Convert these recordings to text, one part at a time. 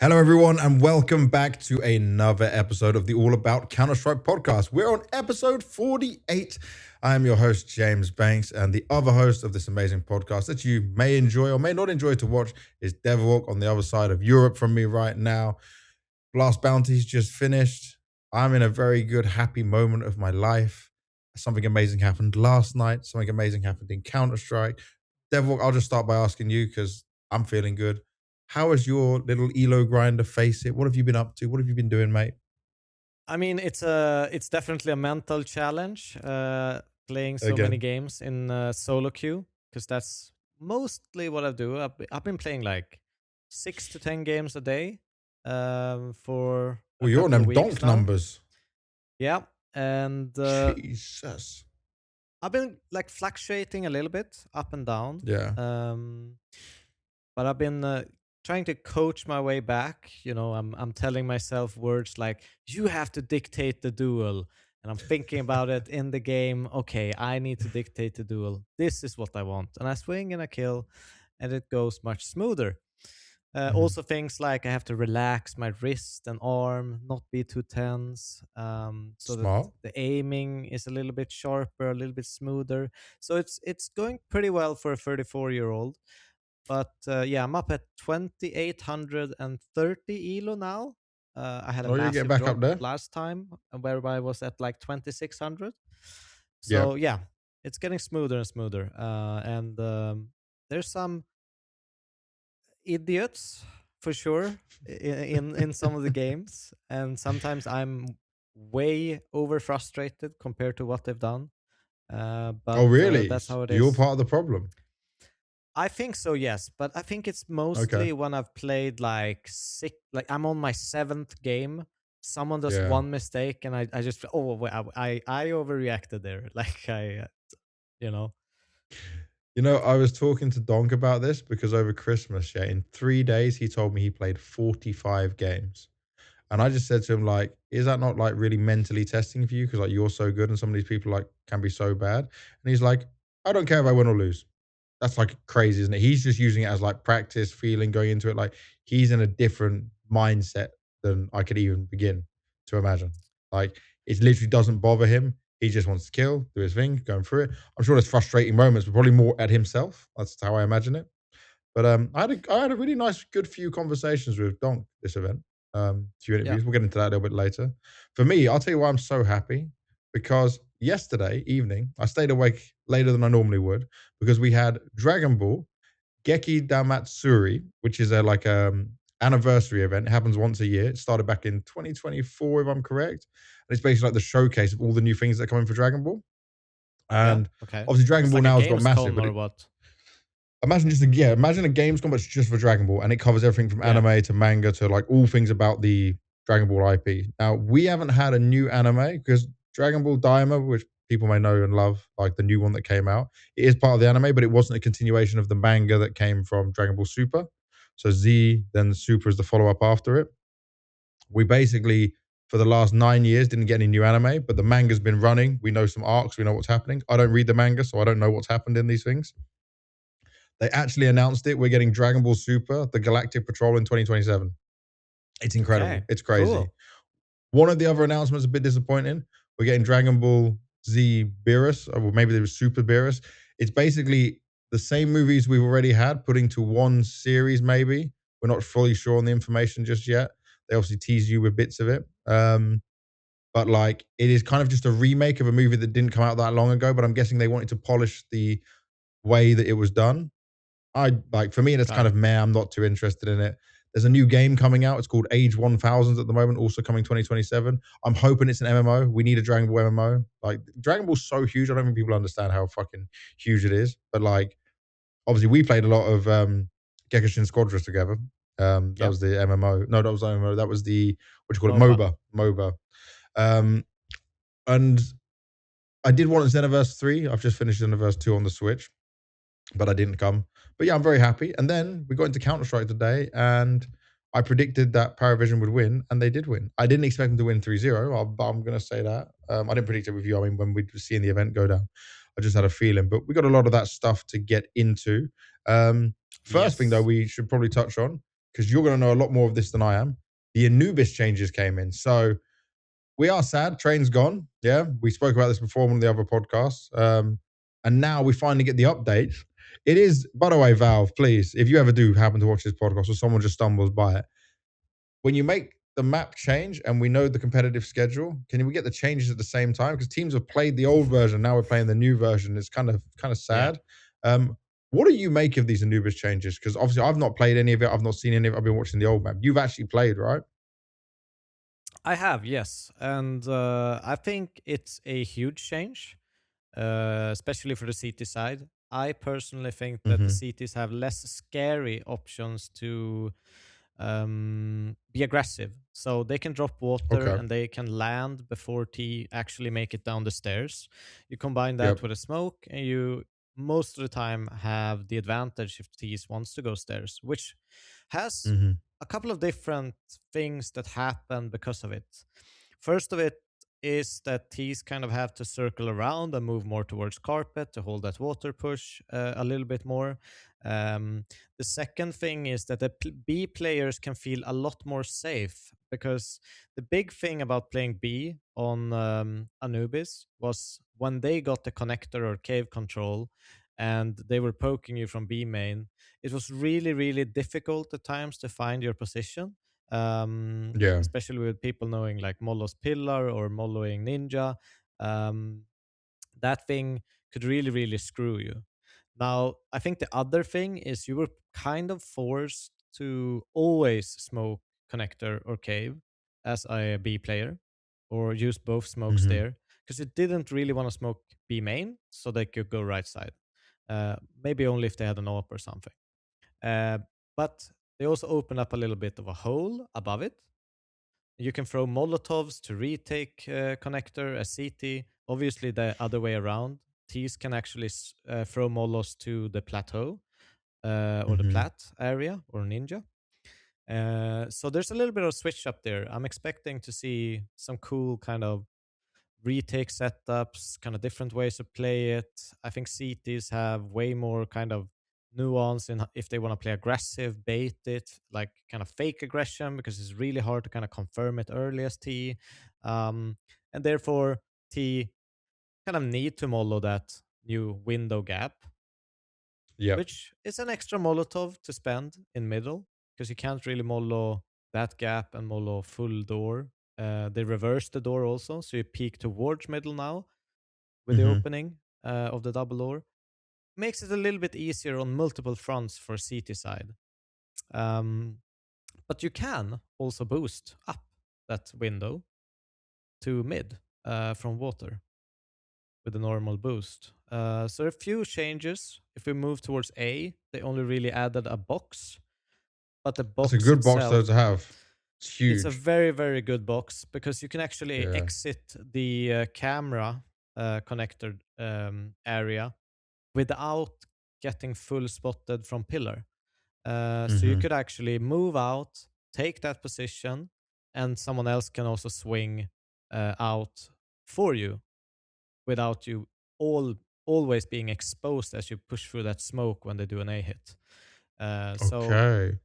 Hello, everyone, and welcome back to another episode of the All About Counter-Strike podcast. We're on episode 48. I am your host, James Banks, and the other host of this amazing podcast that you may enjoy or may not enjoy to watch is Devilwalk on the other side of Europe from me right now. Blast Bounty's just finished. I'm in a very good, happy moment of my life. Something amazing happened last night. Something amazing happened in Counter-Strike. Devilwalk, I'll just start by asking you because I'm feeling good. How is your little elo grinder face it? What have you been up to? What have you been doing, mate? I mean, it's definitely a mental challenge playing so Again. many games in solo queue, because that's mostly what I do. I've been playing like 6 to 10 games a day for Well, you're on them Donk now. numbers. Yeah, and Jesus. I've been like fluctuating a little bit up and down. Yeah. But I've been trying to coach my way back. You know, I'm telling myself words like, you have to dictate the duel. And I'm thinking about it in the game. Okay, I need to dictate the duel. This is what I want. And I swing and I kill, and it goes much smoother. Also, things like I have to relax my wrist and arm, not be too tense, so Smart. that the aiming is a little bit sharper, a little bit smoother. So it's going pretty well for a 34-year-old. But yeah, I'm up at 2,830 elo now. I had a Oh, you're getting massive back drop up there? last time, whereby I was at like 2,600. So yeah, it's getting smoother and smoother. And there's some idiots for sure in some of the games, and sometimes I'm way over frustrated compared to what they've done. But really? that's how it is. You're part of the problem. I think so, yes. But I think it's mostly when I've played like I'm on my 7th game. Someone does one mistake, and I just I overreacted there. Like you know. You know, I was talking to Donk about this because over Christmas, in 3 days, he told me he played 45 games. And I just said to him, like, is that not like really mentally testing for you? Because like you're so good and some of these people like can be so bad. And he's like, I don't care if I win or lose. That's like crazy, isn't it? He's just using it as like practice, feeling, going into it. Like he's in a different mindset than I could even begin to imagine. Like it literally doesn't bother him. He just wants to kill, do his thing, going through it. I'm sure there's frustrating moments, but probably more at himself. That's how I imagine it. But I had a really nice, good few conversations with Donk this event. Few interviews. We'll get into that a little bit later. For me, I'll tell you why I'm so happy, because yesterday evening I stayed awake later than I normally would because we had Dragon Ball Geki Damatsuri, which is a anniversary event. It happens once a year. It started back in 2024, if I'm correct. And it's basically like the showcase of all the new things that are coming for Dragon Ball. And obviously Dragon Ball now has got massive. Or what? Imagine imagine a Gamescom, but it's just for Dragon Ball, and it covers everything from anime to manga to like all things about the Dragon Ball IP. Now, we haven't had a new anime because Dragon Ball Daima, which people may know and love, like the new one that came out, it is part of the anime, but it wasn't a continuation of the manga that came from Dragon Ball Super. So Z, then Super is the follow-up after it. We basically, for the last 9 years, didn't get any new anime, but the manga's been running. We know some arcs, we know what's happening. I don't read the manga, so I don't know what's happened in these things. They actually announced it. We're getting Dragon Ball Super, the Galactic Patrol in 2027. It's incredible. Okay, it's crazy. Cool. One of the other announcements is a bit disappointing. We're getting Dragon Ball Z Beerus, or maybe there was Super Beerus. It's basically the same movies we've already had, put into one series maybe. We're not fully sure on the information just yet. They obviously tease you with bits of it. But like, it is kind of just a remake of a movie that didn't come out that long ago, but I'm guessing they wanted to polish the way that it was done. For me, that's kind of meh. I'm not too interested in it. There's a new game coming out. It's called Age 1000 at the moment, also coming 2027. I'm hoping it's an MMO. We need a Dragon Ball MMO. Like, Dragon Ball's so huge. I don't think people understand how fucking huge it is. But like, obviously, we played a lot of Gekishin Squadrons together. That was the MMO. No, that was the MMO. That was the, what do you call it? MOBA. And I did want Xenoverse 3. I've just finished Xenoverse 2 on the Switch, but I didn't come. But yeah, I'm very happy. And then we got into Counter-Strike today, and I predicted that Paravision would win, and they did win. I didn't expect them to win 3-0, but I'm going to say that. I didn't predict it with you. I mean, when we were seeing the event go down, I just had a feeling. But we got a lot of that stuff to get into. First thing, though, we should probably touch on, because you're going to know a lot more of this than I am. The Anubis changes came in. So we are sad. Train's gone. Yeah. We spoke about this before on one of the other podcasts. And now we finally get the updates. It is, by the way, Valve, please, if you ever do happen to watch this podcast or someone just stumbles by it, when you make the map change and we know the competitive schedule, can we get the changes at the same time? Because teams have played the old version, now we're playing the new version. It's kind of sad. What do you make of these Anubis changes? Because obviously I've not played any of it. I've not seen any of it. I've been watching the old map. You've actually played, right? I have, yes. And I think it's a huge change, especially for the CT side. I personally think that the CTs have less scary options to be aggressive. So they can drop water and they can land before T actually make it down the stairs. You combine that with a smoke and you most of the time have the advantage if T wants to go stairs, which has a couple of different things that happen because of it. First of it is that T's kind of have to circle around and move more towards carpet to hold that water push a little bit more. The second thing is that the B players can feel a lot more safe, because the big thing about playing B on Anubis was when they got the connector or cave control and they were poking you from B main, it was really, really difficult at times to find your position. Especially with people knowing like Molo's Pillar or Moloing Ninja. That thing could really, really screw you. Now, I think the other thing is you were kind of forced to always smoke connector or cave as a B player, or use both smokes there, because you didn't really want to smoke B main so they could go right side. Maybe only if they had an AWP or something. But they also open up a little bit of a hole above it. You can throw Molotovs to retake connector as CT. Obviously, the other way around. T's can actually throw Molos to the plateau or the plat area or ninja. So there's a little bit of switch up there. I'm expecting to see some cool kind of retake setups, kind of different ways to play it. I think CTs have way more kind of nuance in if they want to play aggressive, bait it, like kind of fake aggression, because it's really hard to kind of confirm it early as T. And therefore, T kind of need to mollo that new window gap, which is an extra Molotov to spend in middle, because you can't really mollo that gap and mollo full door. They reverse the door also, so you peek towards middle now with the opening of the double door. Makes it a little bit easier on multiple fronts for CT side. But you can also boost up that window to mid from water with a normal boost. So a few changes. If we move towards A, they only really added a box, but the box That's a good itself, box though to have. It's huge. It's a very, very good box, because you can actually exit the camera connector area without getting full spotted from pillar. So you could actually move out, take that position, and someone else can also swing out for you without you always being exposed as you push through that smoke when they do an A hit. So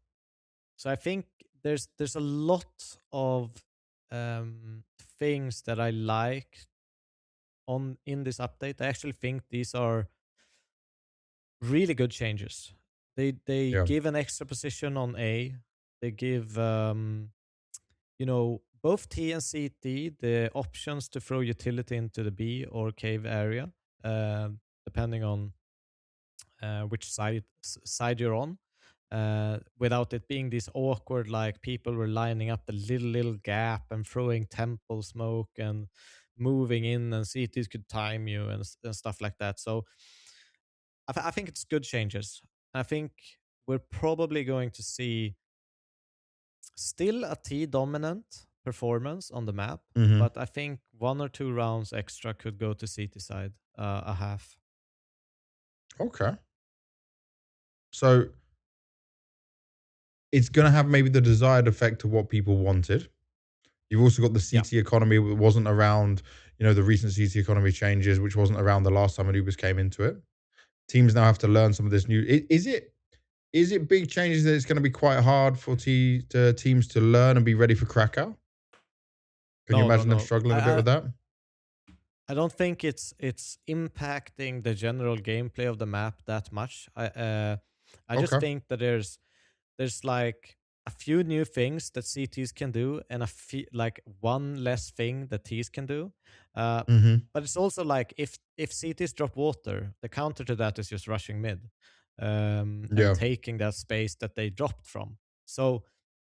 I think there's a lot of things that I like in this update. I actually think these are really good changes. They give an extra position on A. They give both T and CT the options to throw utility into the B or cave area, depending on which side you're on. Without it being this awkward, like people were lining up the little gap and throwing temple smoke and moving in, and CTs could time you and stuff like that. So I think it's good changes. I think we're probably going to see still a T dominant performance on the map, but I think 1 or 2 rounds extra could go to CT side, a half. Okay. So it's going to have maybe the desired effect of what people wanted. You've also got the CT economy that wasn't around, the recent CT economy changes, which wasn't around the last time Anubis came into it. Teams now have to learn some of this new. Is is it big changes that it's going to be quite hard for teams to learn and be ready for Krakow? Can you No, no, imagine them no. struggling a bit with that? I don't think it's impacting the general gameplay of the map that much. I just Okay. think that there's like a few new things that CTs can do and a few, like one less thing that Ts can do. Mm-hmm. But it's also like if CTs drop water, the counter to that is just rushing mid, and Yeah. taking that space that they dropped from. So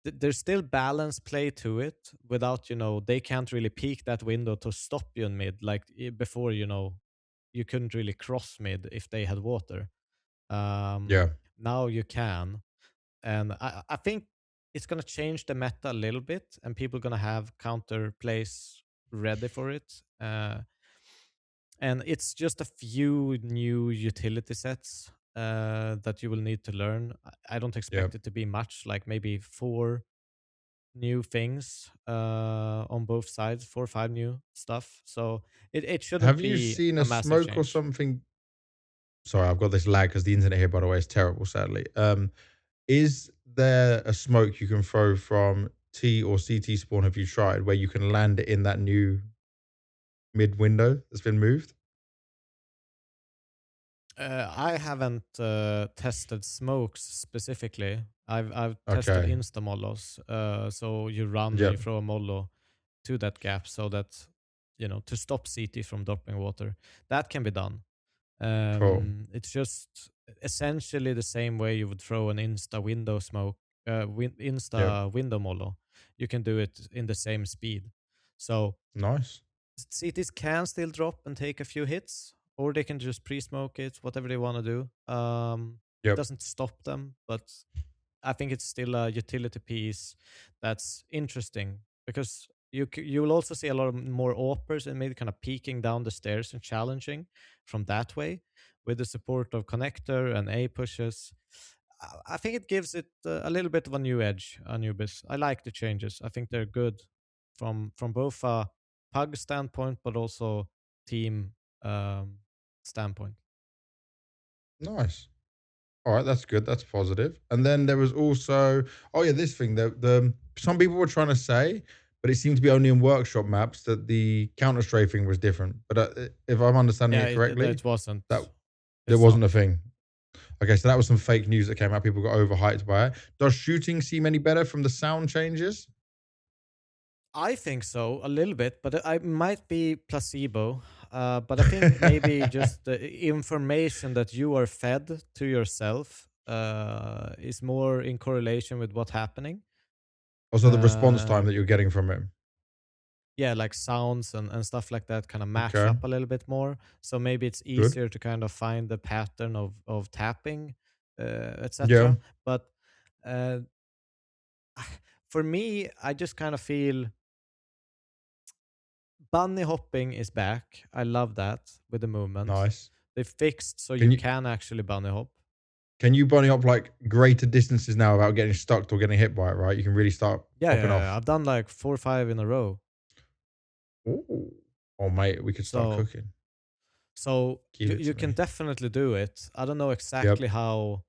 there's still balance play to it without, they can't really peek that window to stop you in mid like before, you couldn't really cross mid if they had water. Yeah. Now you can, and I think it's going to change the meta a little bit, and people are going to have counter plays ready for it. And it's just a few new utility sets that you will need to learn. I don't Yeah. expect it to be much, like maybe 4 new things on both sides, 4 or 5 new stuff. So it shouldn't Have you be seen a a massive smoke or change. something? Sorry, I've got this lag because the internet here, by the way, is terrible, sadly. Is there a smoke you can throw from T or CT spawn? Have you tried where you can land it in that new mid window that's been moved? I haven't tested smokes specifically. I've tested Okay. insta mollos. So you run and you Yep. throw a mollo to that gap so that to stop CT from dropping water. That can be done. Cool. It's just essentially the same way you would throw an insta window smoke, Yep. insta window mollo. You can do it in the same speed. So Nice. CTs can still drop and take a few hits, or they can just pre-smoke it, whatever they want to do. It Yep. doesn't stop them, but I think it's still a utility piece that's interesting because you will also see a lot of more AWPers and maybe kind of peeking down the stairs and challenging from that way with the support of connector and A pushes. I think it gives it a little bit of a new edge, Anubis. I like the changes. I think they're good from both a pug standpoint but also team standpoint. Nice. All right, that's good. That's positive. And then there was also, oh yeah, this thing. The some people were trying to say, but it seemed to be only in workshop maps that the counter strafing was different. But if I'm understanding Yeah, it correctly, it wasn't. that there It's wasn't not. a thing. Okay, so that was some fake news that came out. People got overhyped by it. Does shooting seem any better from the sound changes? I think so, a little bit, but I might be placebo. But I think maybe just the information that you are fed to yourself is more in correlation with what's happening. Also, the response time that Um, you're getting from it. yeah, like sounds and stuff like that kind of match Okay, up a little bit more. So maybe it's good. easier to kind of find the pattern of tapping, Yeah, etc. But uh, for me, I just kind of feel bunny hopping is back. I love that with the movement. nice. They fixed so you Can you can actually bunny hop. can you bunny up like greater distances now without getting stuck or getting hit by it? Right, you can really start Yeah, popping yeah, yeah. off. I've done like 4 or 5 in a row. Ooh. Oh mate, we could start So cooking. Give it you to can me. definitely do it. I don't know Yep. exactly how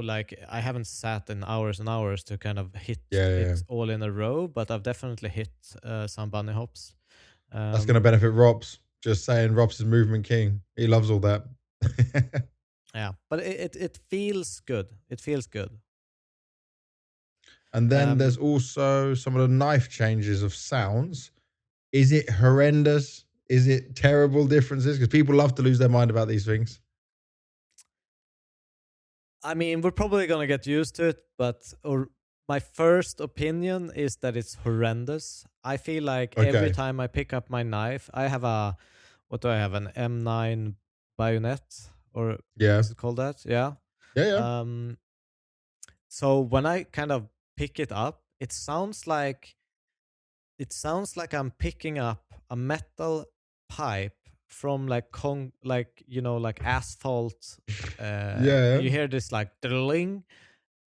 like I haven't sat in hours and hours to kind of hit Yeah, yeah, yeah. it all in a row, but I've definitely hit some bunny hops. That's gonna Um, benefit Robs. Just saying, Robs is movement king. He loves all that. yeah, but it feels good. It feels good. And then there's Um, also some of the knife changes of sounds. Is it horrendous? Is it terrible differences? Because people love to lose their mind about these things. I mean, we're probably gonna get used to it, but my first opinion is that it's horrendous. I feel like every Okay. time I pick up my knife, I have a what do I have? An M9 bayonet, or Yeah. is it called that? Yeah. Yeah, yeah. Um. So when I kind of pick it up, it sounds like I'm picking up a metal pipe from like like asphalt. And Yeah. you hear this like drilling.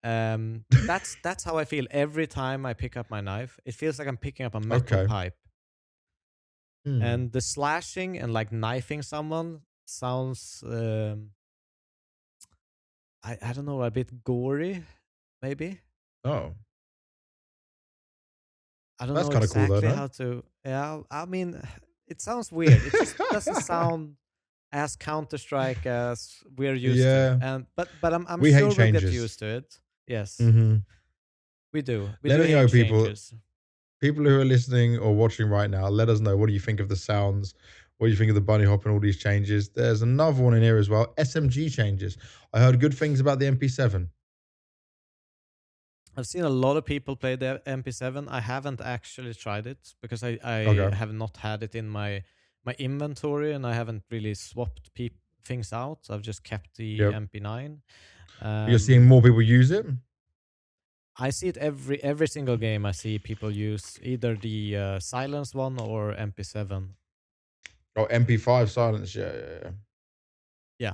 That's how I feel every time I pick up my knife. It feels like I'm picking up a metal Okay. pipe, Hmm. and the slashing and like knifing someone sounds I don't know, a bit gory, maybe. Oh, I don't that's know kind of cool though, exactly no? how to. Yeah, I mean, it sounds weird. It just doesn't sound as Counter Strike as we're used to. Yeah, And but I'm we hate sure we'll get changes. used to it. Yes, Hmm. we do. We Let do me hate know, people. changes. People who are listening or watching right now, let us know. What do you think of the sounds? What do you think of the bunny hop and all these changes? There's another one in here as well. SMG changes. I heard good things about the MP7. I've seen a lot of people play the MP7. I haven't actually tried it because I Okay. have not had it in my inventory, and I haven't really swapped things out. I've just kept the Yep. MP9. You're seeing more people use it? I see it every single game. I see people use either the silence one or MP7. Oh, MP5 silence. Yeah, yeah, yeah. Yeah,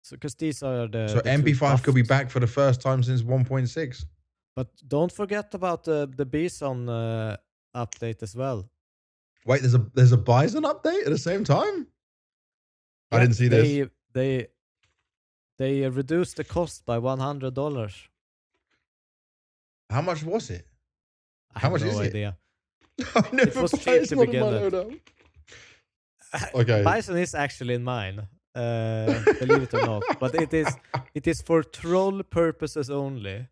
so because these are So the two MP5 could be buffed. back for the first time since 1.6. But don't forget about the Bizon update as well. Wait, there's a Bizon update at the same time? I Yeah, didn't see this. they reduced the cost by $100. How much was it? I How have much no is it? idea. I It never was buy cheap this to one in my begin with. loadout. Okay. Bison is actually in mine, believe it or not. But it is for troll purposes only.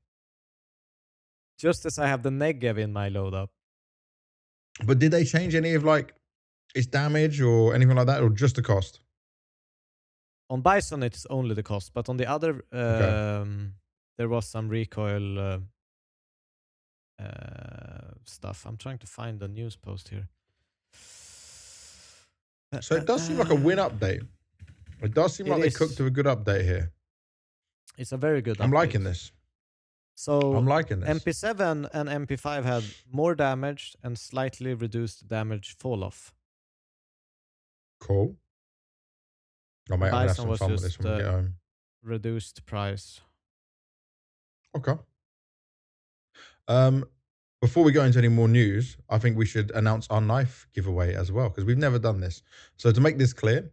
Just as I have the Negev in my loadout. But did they change any of like its damage or anything like that, or just the cost? On Bison, it's only the cost, but on the other, Okay. there was some recoil stuff. I'm trying to find the news post here. So it does seem like a win update. It does seem like they cooked to a good update here. It's a very good update. I'm liking this. So I'm liking this. MP7 and MP5 had more damage and slightly reduced damage fall off. Cool. Oh, mate, I'm going to have Bison some was fun with this just when we get home. reduced price. Okay. Before we go into any more news, I think we should announce our knife giveaway as well, because we've never done this. So to make this clear,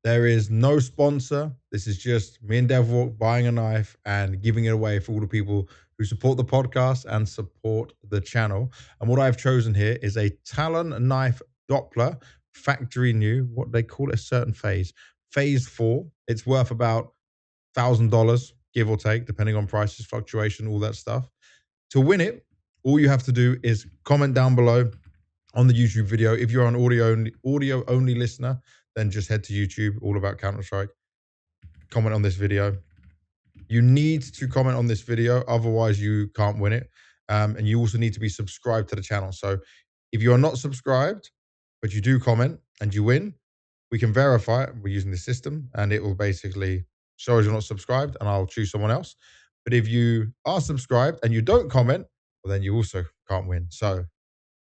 there is no sponsor. This is just me and Devilwalk buying a knife and giving it away for all the people who support the podcast and support the channel. And what I've chosen here is a Talon knife Doppler, factory new, what they call it, a certain phase. Phase 4. It's worth about $1,000, give or take, depending on prices, fluctuation, all that stuff. To win it, all you have to do is comment down below on the YouTube video. If you're an audio only listener, then just head to YouTube, all about Counter-Strike. Comment on this video. You need to comment on this video, otherwise you can't win it. And you also need to be subscribed to the channel. So if you are not subscribed, but you do comment and you win, we can verify it. We're using the system, and it will basically show us you're not subscribed, and I'll choose someone else. But if you are subscribed and you don't comment, well, then you also can't win. So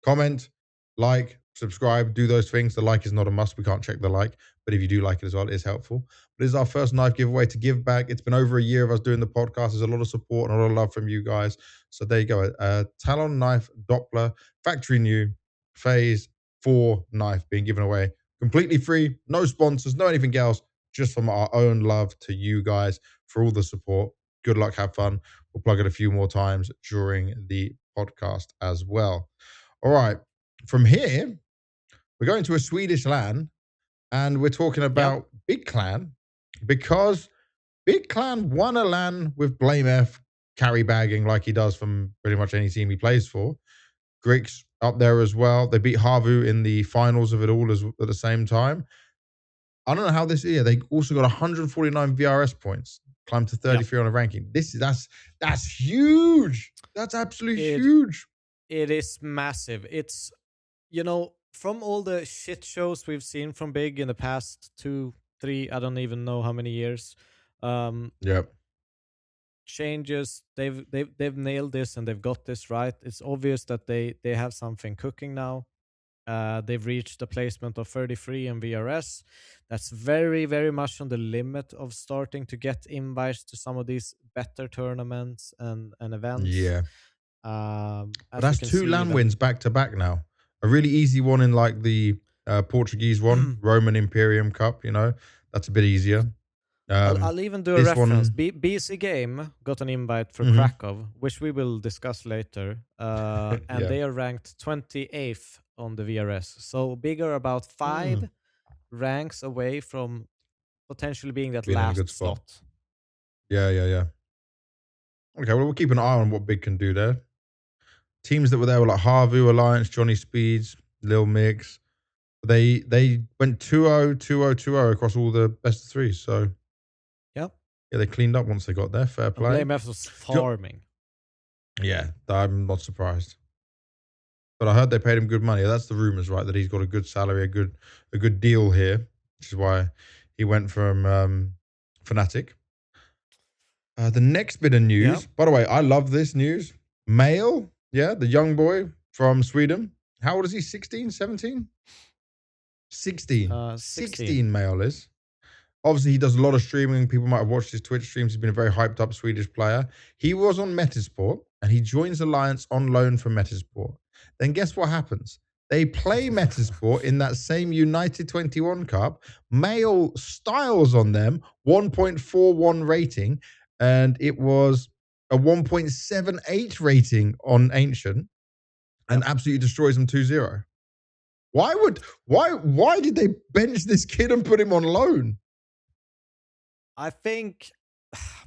comment, like, subscribe, do those things. The like is not a must. We can't check the like. But if you do like it as well, it is helpful. But this is our first knife giveaway to give back. It's been over a year of us doing the podcast. There's a lot of support and a lot of love from you guys. So there you go. Talon knife Doppler, factory new, phase 4 knife being given away. Completely free, no sponsors, no anything else. Just from our own love to you guys for all the support. Good luck, have fun. We'll plug it a few more times during the podcast as well. All right. From here, we're going to a Swedish LAN, and we're talking about Big Clan, because Big Clan won a LAN with BlameF carry bagging like he does from pretty much any team he plays for. Grix up there as well. They beat Havu in the finals of it all at the same time. I don't know how this year. They also got 149 VRS points, climbed to 33 on a ranking. That's huge. That's absolutely huge. It is massive. It's, from all the shit shows we've seen from Big in the past 2, 3, I don't even know how many years. Yep. Changes. They've nailed this and they've got this right. It's obvious that they have something cooking now. They've reached a placement of 33 in VRS. That's very, very much on the limit of starting to get invites to some of these better tournaments and events. Yeah. But that's 2 LAN wins back to back now. A really easy one in like the Portuguese one, Roman Imperium Cup, that's a bit easier. I'll even do a This reference. one, BC.Game got an invite for mhm, Krakow, which we will discuss later. And yeah, they are ranked 28th on the VRS. So bigger, about mm, 5 ranks away from potentially being that being in a last good spot. slot. Yeah, yeah, yeah. Okay, well, we'll keep an eye on what Big can do there. Teams that were there were like Harvu, Alliance, Johnny Speeds, Lil Mix. They went 2-0, 2-0, 2-0 across all the best of threes. So Yep. yeah, they cleaned up once they got there. Fair And play. BlameF was Do you- farming. Yeah, I'm not surprised. But I heard they paid him good money. That's the rumors, right? That he's got a good salary, a good deal here, which is why he went from Fnatic. The next bit of news, Yep. by the way, I love this news. Male, yeah, the young boy from Sweden. How old is he? 16, 17? 16. 16 male is. Obviously, he does a lot of streaming. People might have watched his Twitch streams. He's been a very hyped up Swedish player. He was on Metizport and he joins Alliance on loan from Metizport. Then guess what happens? They play Metizport in that same United 21 Cup. Male styles on them, 1.41 rating, and it was a 1.78 rating on Ancient, and absolutely destroys them 2-0. Why did they bench this kid and put him on loan? I think,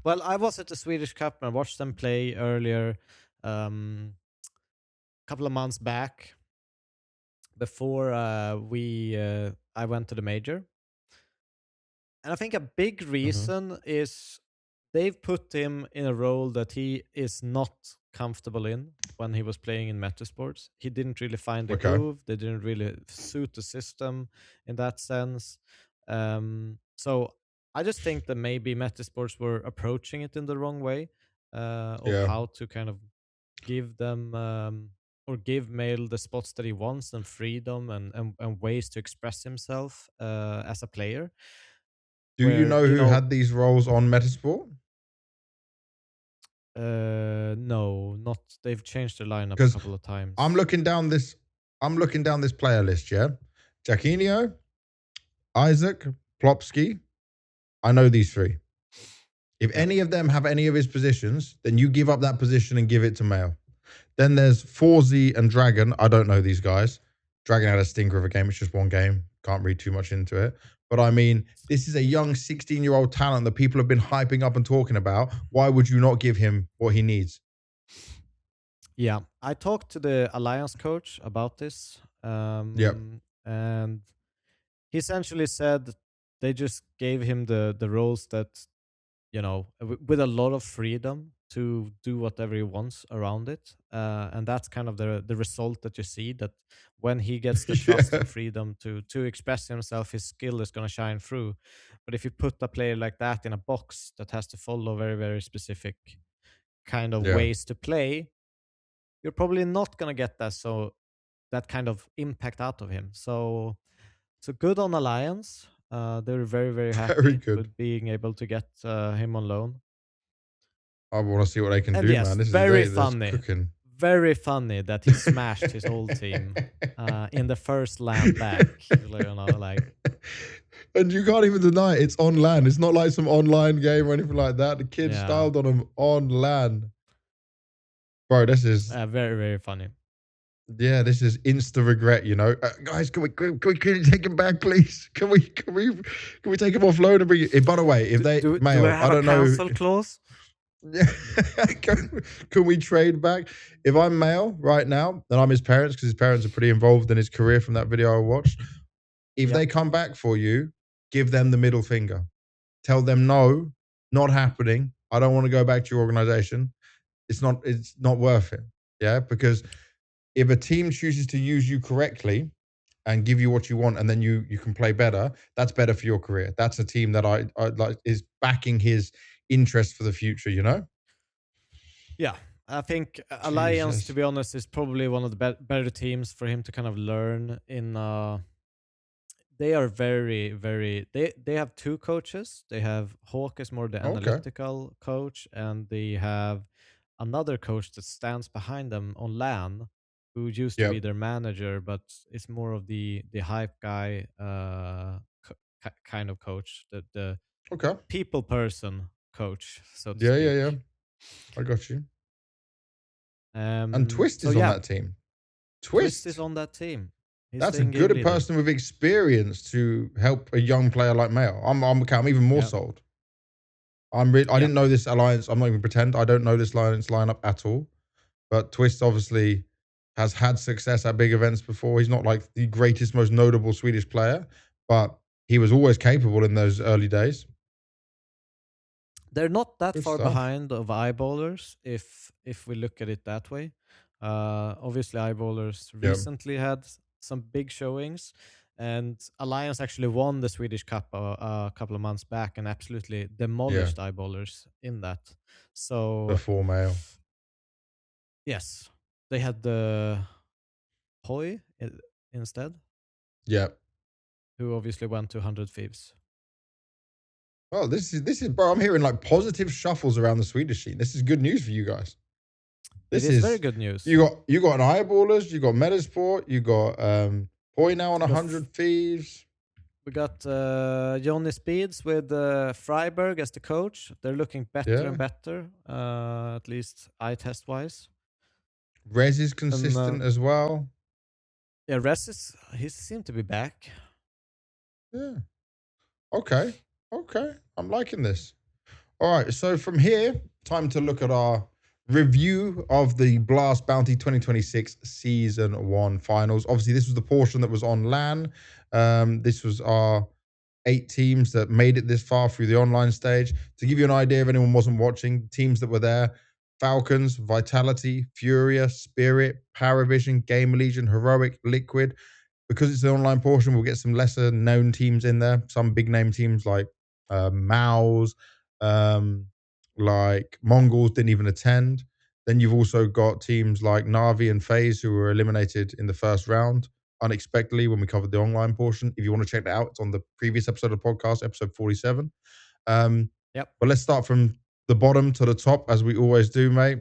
well, I was at the Swedish Cup and I watched them play earlier, a couple of months back, before I went to the major. And I think a big reason is they've put him in a role that he is not comfortable in when he was playing in Metasports. He didn't really find the groove. They didn't really suit the system in that sense. So I just think that maybe Metasports were approaching it in the wrong way, of how to kind of give them or give Mail the spots that he wants and freedom and ways to express himself as a player. Do you know who had these roles on Metasport? No, not. They've changed their lineup a couple of times. I'm looking down this player list, yeah? Jacquinho, Isaac, Plopsky. I know these three. If any of them have any of his positions, then you give up that position and give it to Mail. Then there's 4Z and Dragon. I don't know these guys. Dragon had a stinker of a game. It's just one game. Can't read too much into it. But I mean, this is a young 16-year-old talent that people have been hyping up and talking about. Why would you not give him what he needs? Yeah, I talked to the Alliance coach about this. And he essentially said they just gave him the roles that, with a lot of freedom to do whatever he wants around it. And that's kind of the result that you see, that when he gets the trust and freedom to express himself, his skill is going to shine through. But if you put a player like that in a box that has to follow very, very specific kind of ways to play, you're probably not going to get that kind of impact out of him. So good on Alliance. They're very, very happy with being able to get him on loan. I want to see what they can do, man. This very is funny. Cooking. Very funny that he smashed his old team in the first LAN back. And you can't even deny it. It's on LAN. It's not like some online game or anything like that. The kid styled on him on LAN. Bro, this is very, very funny. Yeah, this is insta regret, guys, can we take him back, please? Can we take him off loan and bring it? By the way, if do we have a cancel clause? Yeah, can we trade back? If I'm Male right now, and I'm his parents, because his parents are pretty involved in his career from that video I watched. If they come back for you, give them the middle finger. Tell them no, not happening. I don't want to go back to your organization. It's not worth it. Yeah, because if a team chooses to use you correctly and give you what you want, and then you can play better, that's better for your career. That's a team that I like is backing his interest for the future, Yeah, I think Alliance, to be honest, is probably one of the better teams for him to kind of learn in. They are very, very. They have two coaches. They have Hawk is more the analytical coach, and they have another coach that stands behind them on LAN, who used to be their manager, but is more of the hype guy kind of coach. Okay. people person coach, so to Yeah, yeah, speak. yeah. I got you. And Twist So is on yeah, that team. Twist is Twist. on that team. He's That's the a in-game good leader. person with experience to help a young player like Mayo. I'm even more Yeah, sold. I yeah. didn't know this alliance. I'm not even pretend. I don't know this alliance lineup at all. But Twist obviously has had success at big events before. He's not like the greatest, most notable Swedish player, but he was always capable in those early days. They're not that Good far stuff. behind of eyeballers if we look at it that way. Obviously, eyeballers Yeah, recently had some big showings, and Alliance actually won the Swedish Cup a couple of months back and absolutely yeah. demolished eyeballers in that. So Before Mayo. yes, they had the Hoi instead, Yeah. who obviously went to 100 Thieves. Oh, this is bro. I'm hearing like positive shuffles around the Swedish scene. This is good news for you guys. It This is very is good news. you got an eyeballers, you got Metizport, you got Poi now on We got 100 Thieves. We got Johnny Speeds with Freiberg as the coach. They're looking better and Yeah. better, at least eye test wise. Rez is And consistent as well. yeah, he seemed to be back. Yeah. Okay. Okay. I'm liking this. All right. So from here, time to look at our review of the Blast Bounty 2026 Season 1 finals. Obviously, this was the portion that was on LAN. This was our 8 teams that made it this far through the online stage. To give you an idea, if anyone wasn't watching, teams that were there: Falcons, Vitality, Furia, Spirit, Paravision, GamerLegion, Heroic, Liquid. Because it's the online portion, we'll get some lesser known teams in there. Some big name teams like Mouz, like Mongols didn't even attend. Then you've also got teams like NaVi and FaZe who were eliminated in the first round unexpectedly when we covered the online portion. If you want to check that out, it's on the previous episode of the podcast, episode 47. Yep. But let's start from the bottom to the top, as we always do, mate.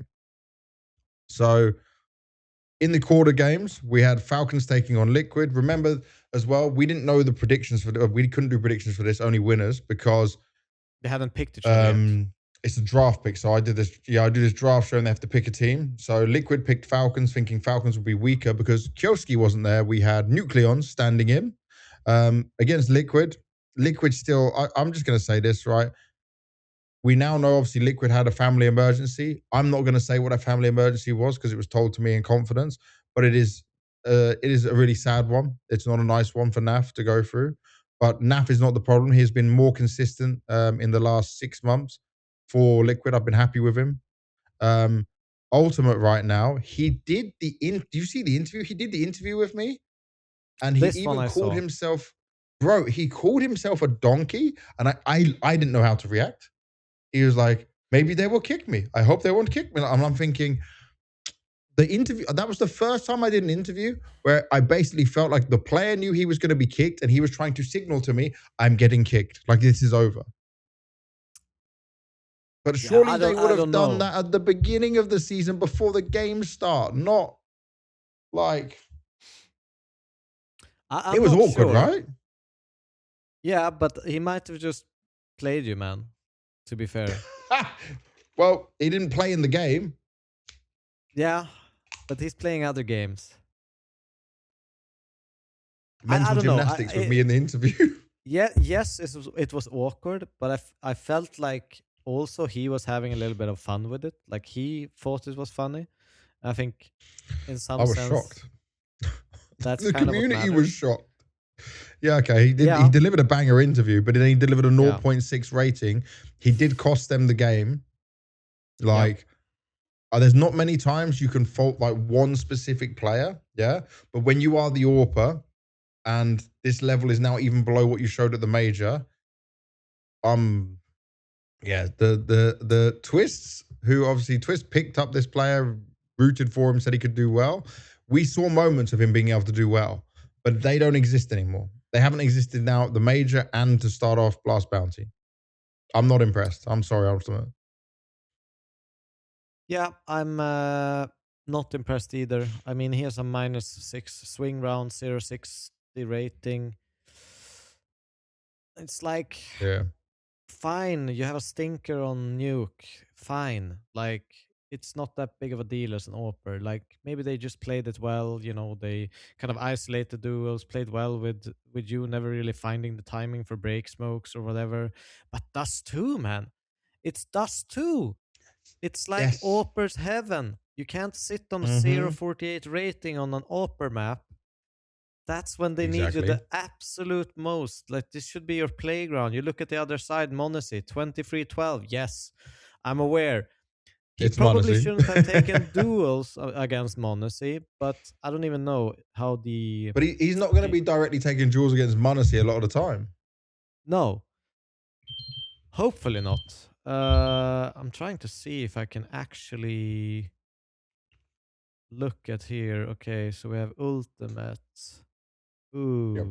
So in the quarter games, we had Falcons taking on Liquid. Remember as well, we didn't know the predictions for we couldn't do predictions for this, only winners, because They hadn't picked each other yet. it's a draft pick. So I do this draft show and they have to pick a team. So Liquid picked Falcons, thinking Falcons would be weaker because Kioski wasn't there. We had Nucleons standing in against Liquid. Liquid still, I'm just going to say this, right? We now know obviously Liquid had a family emergency. I'm not going to say what that family emergency was because it was told to me in confidence, but it is a really sad one. It's not a nice one for NAF to go through. But NAF is not the problem. He's been more consistent in the last 6 months for Liquid. I've been happy with him. Ultimate right now, he did do you see the interview? He did the interview with me and he This one even I called saw. himself, bro, he called himself a donkey and I didn't know how to react. He was like, maybe they will kick me. I hope they won't kick me. And I'm thinking, the interview, that was the first time I did an interview where I basically felt like the player knew he was going to be kicked and he was trying to signal to me, I'm getting kicked. Like this is over. But Yeah, surely they would I have don't done know. that at the beginning of the season before the games start. Not like it I'm was not awkward, sure. right? Yeah, but he might have just played you, man. To be fair. Well, he didn't play in the game. Yeah, but he's playing other games. I Mental don't know. gymnastics with me in the interview. Yeah, yes, it was awkward, but I felt like also he was having a little bit of fun with it. Like he thought it was funny. I think in I some was sense shocked. that's The kind of what community was matters. shocked. Yeah, okay. He Yeah, delivered a banger interview, but then he delivered a zero yeah, point 0.6 rating. He did cost them the game. yeah. Like, there's not many times you can fault like one specific player, yeah. But when you are the AWPer and this level is now even below what you showed at the major, yeah, the Twists, who obviously Twist picked up this player, rooted for him, said he could do well. We saw moments of him being able to do well, but they don't exist anymore. They haven't existed now at the major and to start off Blast Bounty. I'm not impressed. I'm sorry, Ultimate. Yeah, I'm not impressed either. I mean, he has a -6 swing round, 0.60 rating. It's like Yeah. fine, you have a stinker on Nuke. Fine. Like, it's not that big of a deal as an AWPer. Like, maybe they just played it well, you know, they kind of isolated duels, played well with you, never really finding the timing for break smokes or whatever. But Dust 2, man. It's Dust 2. It's like Yes. AWPer's heaven. You can't sit on a Mm-hmm. 0.48 rating on an AWPer map. That's when they need you Exactly. the absolute most. Like, this should be your playground. You look at the other side, Monacy, 23-12. Yes, I'm aware. He It's probably Monacy. shouldn't have taken duels against Monacy, but I don't even know how the... But he's not going to be directly taking duels against Monacy a lot of the time. No. Hopefully not. I'm trying to see if I can actually look at here. Okay, so we have Ultimate. Ooh. Yep.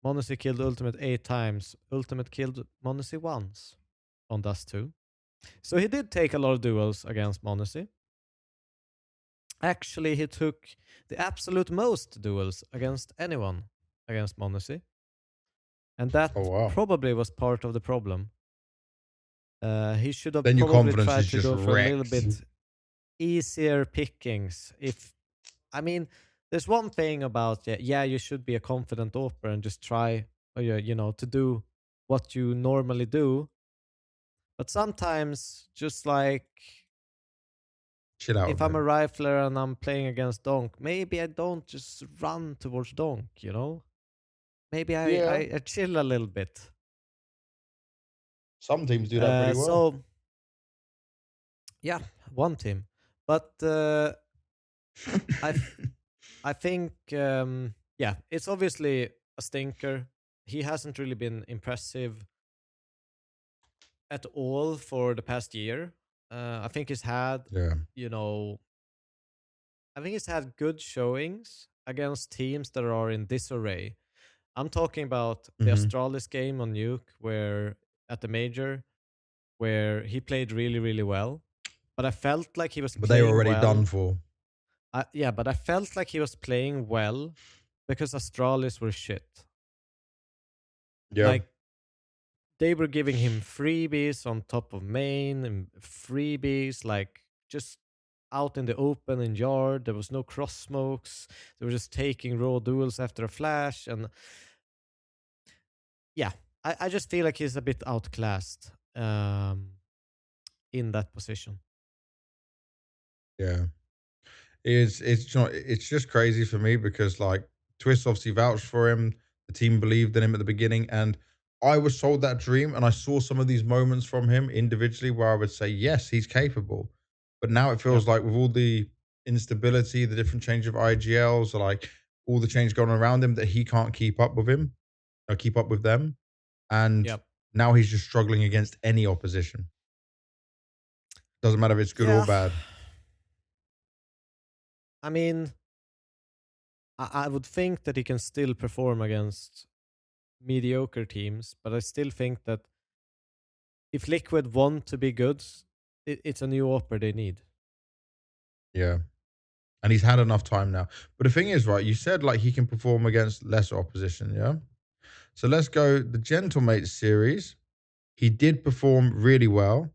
Monacy killed Ultimate 8 times. Ultimate killed Monacy once on Dust 2. So he did take a lot of duels against Monacy. Actually, he took the absolute most duels against anyone against Monacy. And that probably was part of the problem. He should have then your probably confidence tried is to just go for a little wrecked. bit easier pickings. I mean, there's one thing about, yeah, you should be a confident AWPer and just try, you know, to do what you normally do. But sometimes, just like, chill out. If I'm a rifler and I'm playing against Donk, maybe I don't just run towards Donk, you know? Maybe I chill a little bit. Some teams do that pretty well. So, yeah, one team. But I think, yeah, it's obviously a stinker. He hasn't really been impressive at all for the past year. I think he's had, you know, I think he's had good showings against teams that are in disarray. I'm talking about the Astralis game on Nuke, where at the major, where he played really, really well. But I felt like he was but playing they were already well. done for. Yeah, but I felt like he was playing well because Astralis were shit. Yeah. Like, they were giving him freebies on top of main and freebies, like, just out in the open in yard. There was no cross smokes. They were just taking raw duels after a flash. And yeah, I just feel like he's a bit outclassed in that position. Yeah. It's just crazy for me because like Twist obviously vouched for him. The team believed in him at the beginning, and I was sold that dream, and I saw some of these moments from him individually where I would say, yes, he's capable. But now it feels like with all the instability, the different change of IGLs, like all the change going on around him, that he can't keep up with him or keep up with them. And now he's just struggling against any opposition. Doesn't matter if it's good or bad. I mean, I would think that he can still perform against mediocre teams, but I still think that if Liquid want to be good, it's a new AWPer they need. Yeah. And he's had enough time now. But the thing is, right, you said like he can perform against lesser opposition, yeah? So let's go the Gentlemates series. He did perform really well,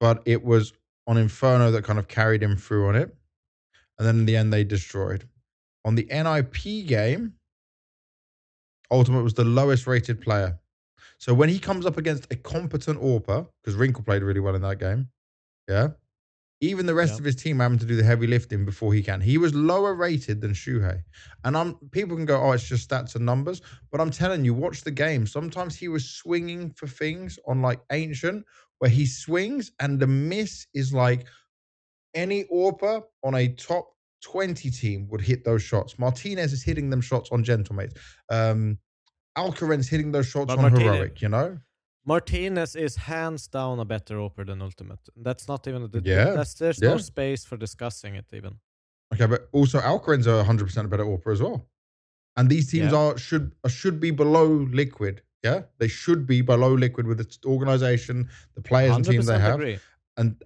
but it was on Inferno that kind of carried him through on it. And then in the end, they destroyed. On the NIP game, Ultimate was the lowest rated player. So when he comes up against a competent AWPer, because Wrinkle played really well in that game, yeah? Even the rest of his team having to do the heavy lifting before he can. He was lower rated than xiELO. And people can go, oh, it's just stats and numbers. But I'm telling you, watch the game. Sometimes he was swinging for things on like Ancient, where he swings and the miss is like any AWPer on a top 20 team would hit those shots. Martinez is hitting them shots on Gentlemates. Alcaren's hitting those shots on Heroic, you know? Martinez is hands down a better AWPer than Ultimate. That's not even there's no space for discussing it even. Okay, but also Alcaren's are 100% a better AWPer as well. And these teams should be below Liquid. Yeah, they should be below Liquid with the organization, the players and teams they have. Agree. And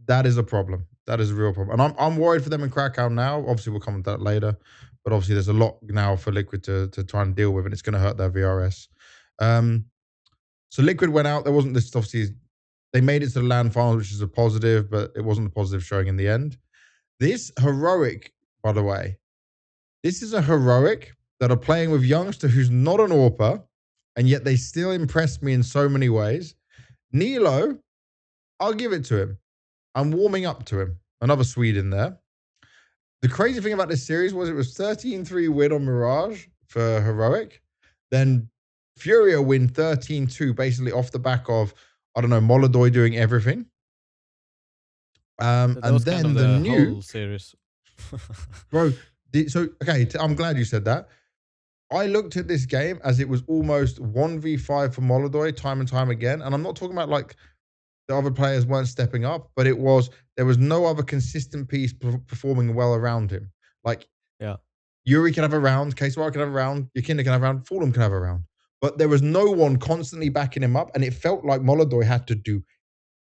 that is a problem. That is a real problem. And I'm worried for them in Krakow now. Obviously, we'll come to that later. But obviously, there's a lot now for Liquid to try and deal with, and it's going to hurt their VRS. So Liquid went out. There wasn't this, obviously, they made it to the LAN finals, which is a positive, but it wasn't a positive showing in the end. This heroic, by the way, this is a heroic that are playing with youngster who's not an AWPer, and yet they still impressed me in so many ways. xiELO, I'll give it to him. I'm warming up to him. Another Swede in there. The crazy thing about this series was it was 13-3 win on Mirage for heroic. Then Furia win 13-2, basically off the back of, I don't know, Molodoy doing everything. That And was kind then of the the new whole series. bro. So okay, I'm glad you said that. I looked at this game as it was almost 1v5 for Molodoy time and time again. And I'm not talking about like the other players weren't stepping up, but there was no other consistent piece performing well around him. Like, yeah, Yuri can have a round, KSY can have a round, Yakinda can have a round, Fulham can have a round. But there was no one constantly backing him up, and it felt like Molodoy had to do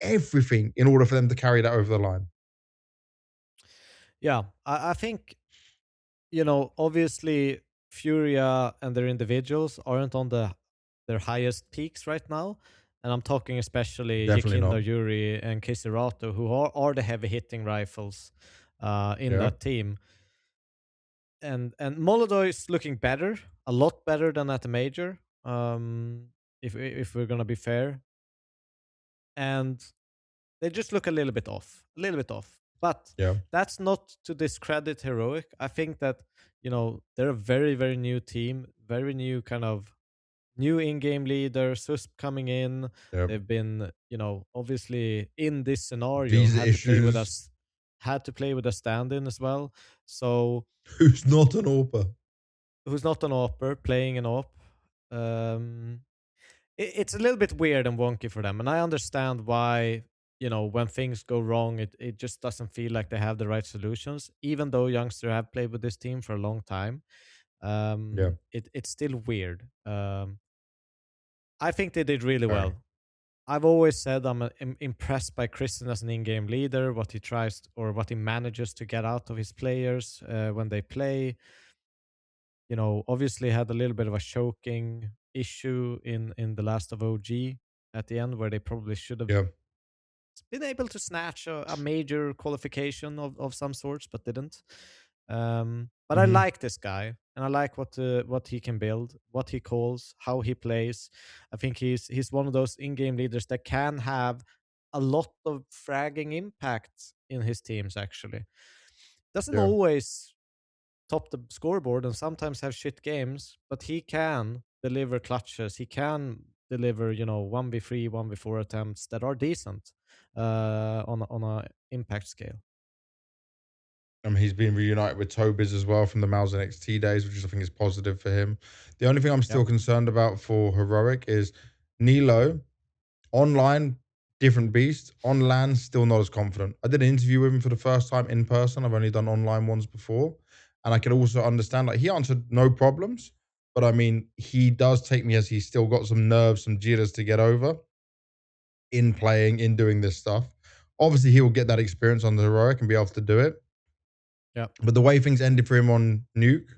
everything in order for them to carry that over the line. yeah. I think, obviously Furia and their individuals aren't on their highest peaks right now. And I'm talking especially Definitely Yakinda, not. Yuri, and Kisirato, who are the heavy hitting rifles in Yeah. that team. And Molodoy is looking better, a lot better than at the major. If we're gonna be fair, and they just look a little bit off, But Yeah. that's not to discredit Heroic. I think that they're a very very new team, very new kind of new in-game leader, Susp coming in. Yeah. They've been obviously in this scenario Visa issues. had to play with a stand-in as well. So Who's not an AWPer? who's not an AWPer playing an AWP. It's a little bit weird and wonky for them, and I understand why. When things go wrong, it just doesn't feel like they have the right solutions. Even though youngster have played with this team for a long time, Yeah. it's still weird. I think they did really Very. well. I've always said I'm impressed by Kristen as an in-game leader, what he tries or what he manages to get out of his players when they play. Obviously had a little bit of a choking issue in the last of OG at the end, where they probably should have Yeah. been able to snatch a major qualification of some sorts, but didn't. But I like this guy, and I like what he can build, what he calls, how he plays. I think he's one of those in-game leaders that can have a lot of fragging impact in his teams. Actually, doesn't Yeah. always top the scoreboard and sometimes have shit games, but he can deliver clutches. He can deliver 1v3, 1v4 attempts that are decent on a impact scale. He's been reunited with Tobiz as well from the Mouz and XT days, which I think is positive for him. The only thing I'm still Yep. concerned about for Heroic is xiELO. Online, different beast. On LAN, still not as confident. I did an interview with him for the first time in person. I've only done online ones before. And I can also understand, like, he answered no problems. But I mean, he does take me as he's still got some nerves, some jitters to get over in playing, in doing this stuff. Obviously, he will get that experience on the Heroic and be able to do it. Yeah. But the way things ended for him on Nuke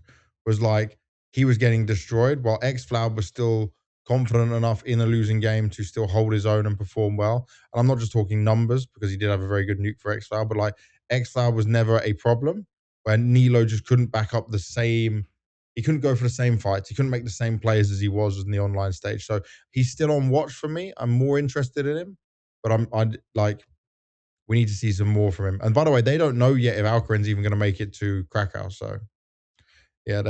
was like he was getting destroyed while xFloud was still confident enough in a losing game to still hold his own and perform well. And I'm not just talking numbers because he did have a very good Nuke for xFloud, but like xFloud was never a problem where xiELO just couldn't back up the same. He couldn't go for the same fights. He couldn't make the same plays as he was in the online stage. So he's still on watch for me. I'm more interested in him, but I'd like we need to see some more from him. And by the way, they don't know yet if Alcarin's even going to make it to Krakow. So yeah,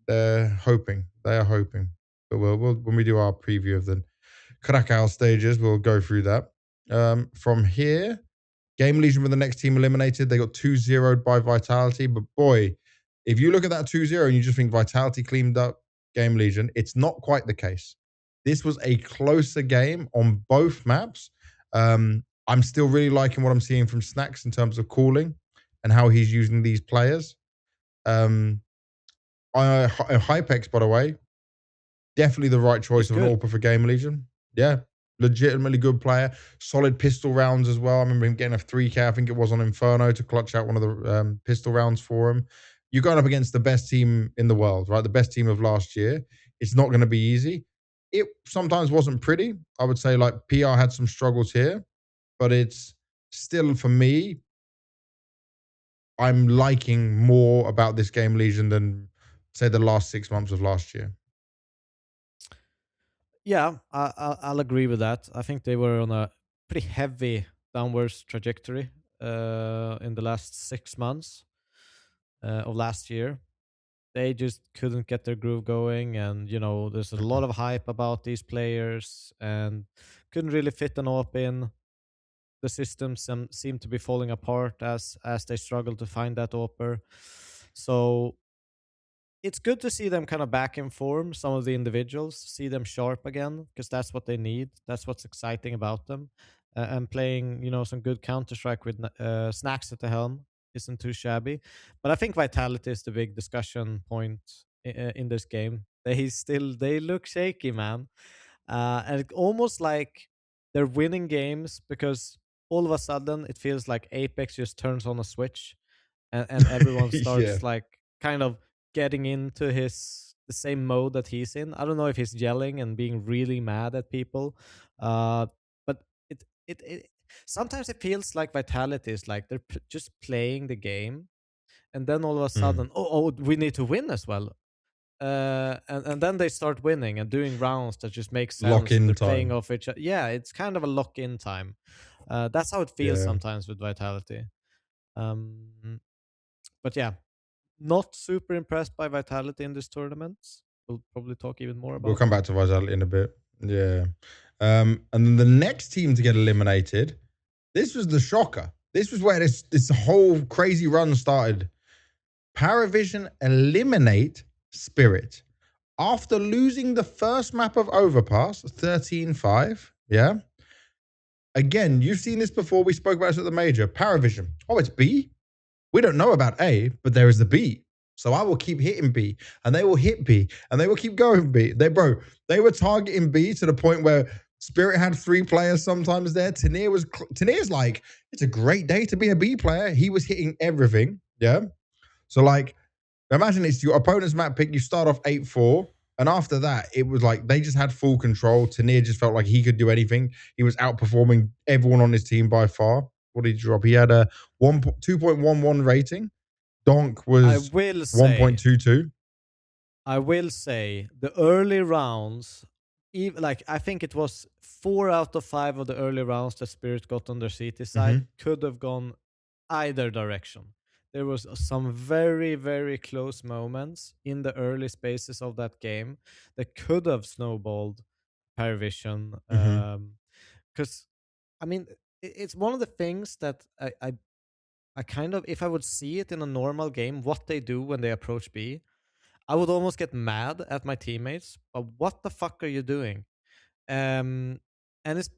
they're hoping. They are hoping. But we'll when we do our preview of the Krakow stages, we'll go through that. From here, GamerLegion were the next team eliminated. They got 2-0'd by Vitality. But boy, if you look at that 2-0 and you just think Vitality cleaned up GamerLegion, it's not quite the case. This was a closer game on both maps. I'm still really liking what I'm seeing from Snacks in terms of calling and how he's using these players. Hypex, by the way, definitely the right choice He's of an good. AWPer for GamerLegion. Yeah, legitimately good player. Solid pistol rounds as well. I remember him getting a 3K, I think it was on Inferno, to clutch out one of the pistol rounds for him. You're going up against the best team in the world, right? The best team of last year. It's not going to be easy. it sometimes wasn't pretty. I would say like PR had some struggles here, but it's still for me, I'm liking more about this GamerLegion than say the last 6 months of last year. Yeah, I'll agree with that. I think they were on a pretty heavy downwards trajectory in the last 6 months of last year. They just couldn't get their groove going, and there's a lot of hype about these players, and couldn't really fit an op in. The systems seem to be falling apart as they struggle to find that AWPer. So it's good to see them kind of back in form, some of the individuals, see them sharp again, because that's what they need. That's what's exciting about them. And playing, some good Counter-Strike with Snacks at the helm isn't too shabby. But I think Vitality is the big discussion point in this game. They look shaky, man. And it's almost like they're winning games because all of a sudden it feels like Apex just turns on a switch and everyone Yeah. starts like kind of getting into the same mode that he's in. I don't know if he's yelling and being really mad at people, but it sometimes it feels like Vitality is like they're just playing the game, and then all of a sudden, we need to win as well. And then they start winning and doing rounds that just make sense. Lock-in They're playing time. off each other. Yeah, it's kind of a lock-in time. That's how it feels Yeah. sometimes with Vitality. But yeah, not super impressed by Vitality in this tournament. We'll probably talk even more about We'll come back to Vitality in a bit. Yeah. And then the next team to get eliminated, this was the shocker. This was where this whole crazy run started. Paravision eliminate Spirit after losing the first map of Overpass, 13-5. Yeah. Again, you've seen this before. We spoke about it at the major. Paravision. Oh, it's B? We don't know about A, but there is the B. So I will keep hitting B, and they will hit B, and they will keep going B. They were targeting B to the point where Spirit had 3 players sometimes there. Tanir's like, it's a great day to be a B player. He was hitting everything. Yeah. So like, imagine it's your opponent's map pick. You start off 8-4. And after that, it was like they just had full control. Tanir just felt like he could do anything. He was outperforming everyone on his team by far. What did he drop? He had a 2.11 rating. Donk was 1.22. I will say the early rounds, even like I think it was 4 out of 5 of the early rounds that Spirit got on their CT side could have gone either direction. There was some very, very close moments in the early spaces of that game that could have snowballed Paravision. Because, I mean, it's one of the things that I kind of, if I would see it in a normal game, what they do when they approach B, I would almost get mad at my teammates. But what the fuck are you doing? And it's,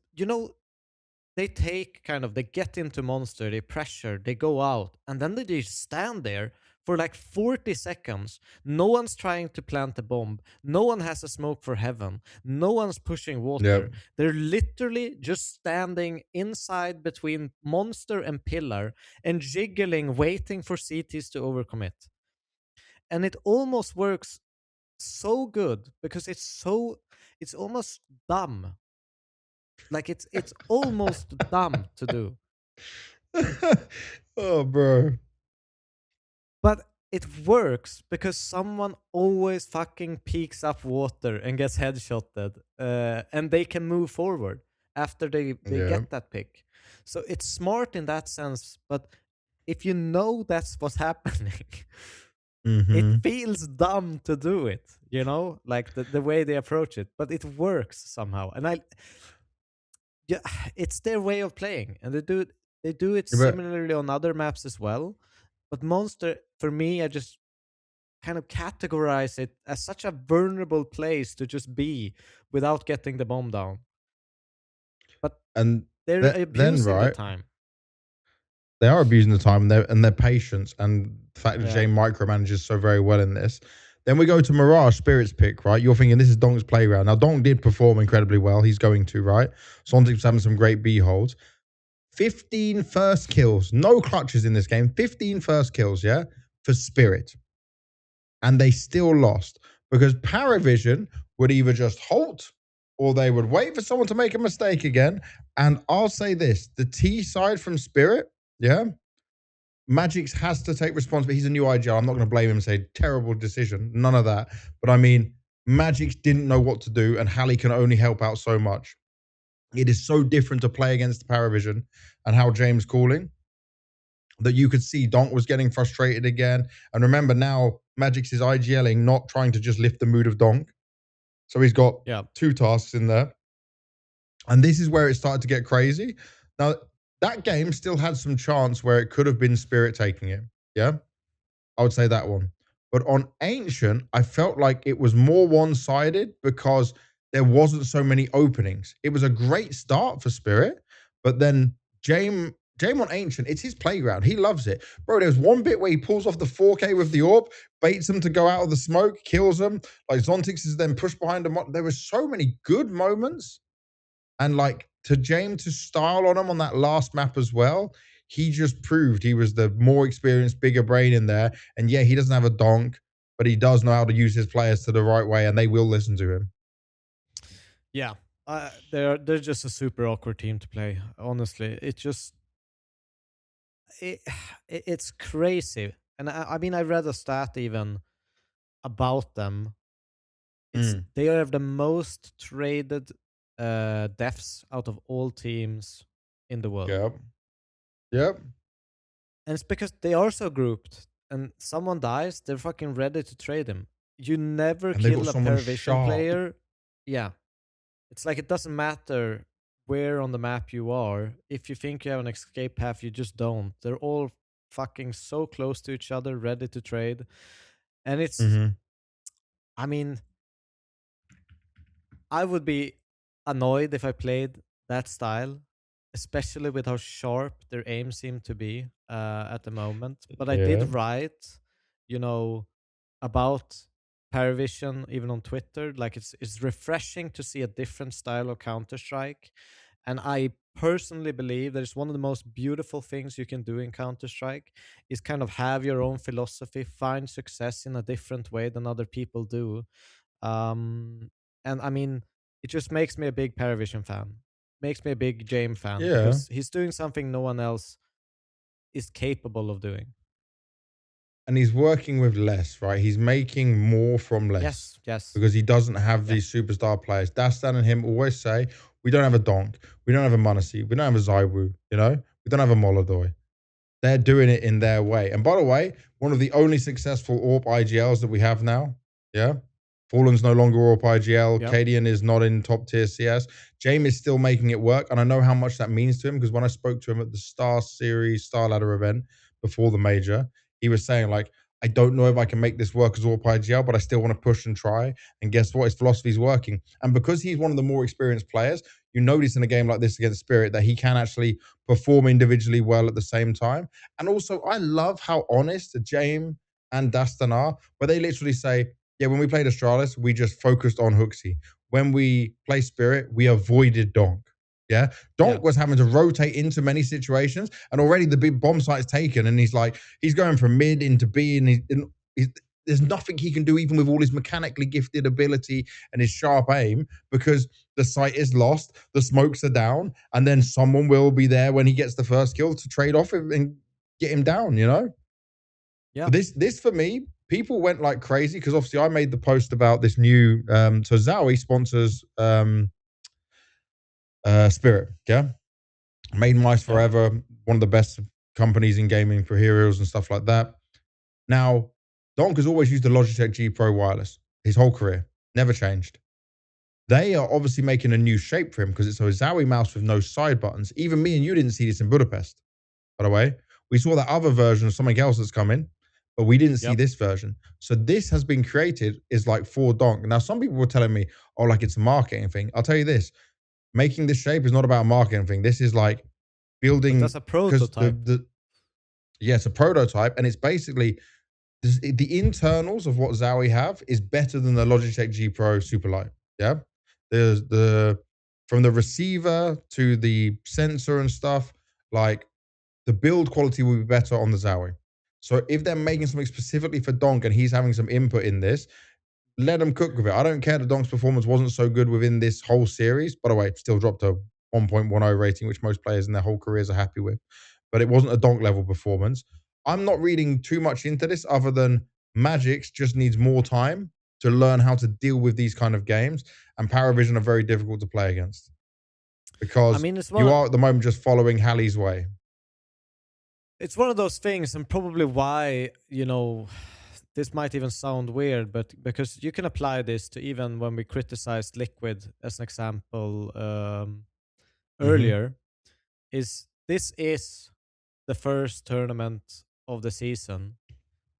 they they get into Monster, they pressure, they go out, and then they just stand there for like 40 seconds. No one's trying to plant a bomb. No one has a smoke for heaven. No one's pushing water. Yep. They're literally just standing inside between Monster and Pillar and jiggling, waiting for CTs to overcommit. And it almost works so good because it's almost dumb. Like it's almost dumb to do. Oh, bro. But it works because someone always fucking peeks up water and gets headshotted, and they can move forward after they get that pick. So it's smart in that sense, but if you know that's what's happening, it feels dumb to do it, like the way they approach it, but it works somehow. And it's their way of playing, and they do it similarly on other maps as well. But Monster, for me, I just kind of categorize it as such a vulnerable place to just be without getting the bomb down. But they're abusing the time. They are abusing the time and their patience, and the fact that Jame micromanages so very well in this. Then we go to Mirage, Spirit's pick, right? You're thinking this is Donk's playground. Now, Donk did perform incredibly well. He's going to, right? Sontik's having some great B holds. 15 first kills. No clutches in this game. 15 first kills, yeah? For Spirit. And they still lost because Paravision would either just halt or they would wait for someone to make a mistake again. And I'll say this, the T side from Spirit, yeah, Magixx has to take responsibility. He's a new IGL. I'm not going to blame him and say terrible decision. None of that. But I mean, Magixx didn't know what to do, and Hallie can only help out so much. It is so different to play against Paravision and how Jame's calling that you could see Donk was getting frustrated again. And remember now, Magixx is IGLing, not trying to just lift the mood of Donk. So he's got 2 tasks in there. And this is where it started to get crazy. Now, that game still had some chance where it could have been Spirit taking it. Yeah? I would say that one. But on Ancient, I felt like it was more one-sided because there wasn't so many openings. It was a great start for Spirit, but then Jame on Ancient, it's his playground. He loves it. Bro, there's one bit where he pulls off the 4K with the orb, baits him to go out of the smoke, kills him. Like Zontix is then pushed behind him. There were so many good moments. And like to Jame to style on him on that last map as well, he just proved he was the more experienced, bigger brain in there. And yeah, he doesn't have a donk, but he does know how to use his players to the right way, and they will listen to him. Yeah, they're just a super awkward team to play. Honestly, it's crazy. And I mean, I read a stat even about them. They are the most traded deaths out of all teams in the world. Yep. And it's because they are so grouped. And someone dies, they're fucking ready to trade him. You never kill a Paravision player. Yeah. It's like it doesn't matter where on the map you are. If you think you have an escape path, you just don't. They're all fucking so close to each other, ready to trade. And it's, I mean, I would be annoyed if I played that style, especially with how sharp their aim seemed to be at the moment. But I did write, you know, about Paravision even on Twitter. Like it's refreshing to see a different style of Counter-Strike. And I personally believe that it's one of the most beautiful things you can do in Counter-Strike is kind of have your own philosophy, find success in a different way than other people do. And I mean, it just makes me a big Paravision fan. Makes me a big Jame fan because he's doing something no one else is capable of doing. And he's working with less, right? He's making more from less. Yes. Because he doesn't have these superstar players. Dastan and him always say, we don't have a Donk, we don't have a Munisi, we don't have a ZywOo, you know? We don't have a Molodoy. They're doing it in their way. And by the way, one of the only successful AWP IGLs that we have now, Fallen's no longer AWP IGL. Cadian is not in top tier CS. Jame is still making it work. And I know how much that means to him because when I spoke to him at the Star Series, Star Ladder event before the major, he was saying like, I don't know if I can make this work as AWP IGL, but I still want to push and try. And guess what? His philosophy is working. And because he's one of the more experienced players, you notice in a game like this against Spirit that he can actually perform individually well at the same time. And also, I love how honest Jame and Dastan are, where they literally say, yeah, when we played Astralis, we just focused on Hooksy. When we play Spirit, we avoided Donk. Yeah, Donk was having to rotate into many situations, and already the big bomb site's taken, and he's like, he's going from mid into B, and there's nothing he can do, even with all his mechanically gifted ability and his sharp aim, because the site is lost, the smokes are down, and then someone will be there when he gets the first kill to trade off him and get him down, you know? Yeah. But this for me, people went like crazy because obviously I made the post about this new, so Zowie sponsors Spirit, Made Mice Forever, one of the best companies in gaming for heroes and stuff like that. Now, Donk has always used the Logitech G Pro wireless his whole career, never changed. They are obviously making a new shape for him because it's a Zowie mouse with no side buttons. Even me and you didn't see this in Budapest, by the way. We saw that other version of something else that's coming, but we didn't see this version. So this has been created is like for Donk. Now, some people were telling me, oh, like it's a marketing thing. I'll tell you this. Making this shape is not about a marketing thing. This is like building. But that's a prototype. It's a prototype. And it's basically the internals of what Zowie have is better than the Logitech G Pro Superlight. Yeah. There's from the receiver to the sensor and stuff, like the build quality will be better on the Zowie. So if they're making something specifically for Donk and he's having some input in this, let them cook with it. I don't care that Donk's performance wasn't so good within this whole series. By the way, it still dropped a 1.10 rating, which most players in their whole careers are happy with. But it wasn't a Donk level performance. I'm not reading too much into this other than Magixx just needs more time to learn how to deal with these kind of games. And Paravision are very difficult to play against because you are at the moment just following Hallie's way. It's one of those things, and probably why, you know, this might even sound weird, but because you can apply this to even when we criticized Liquid as an example earlier, is this is the first tournament of the season.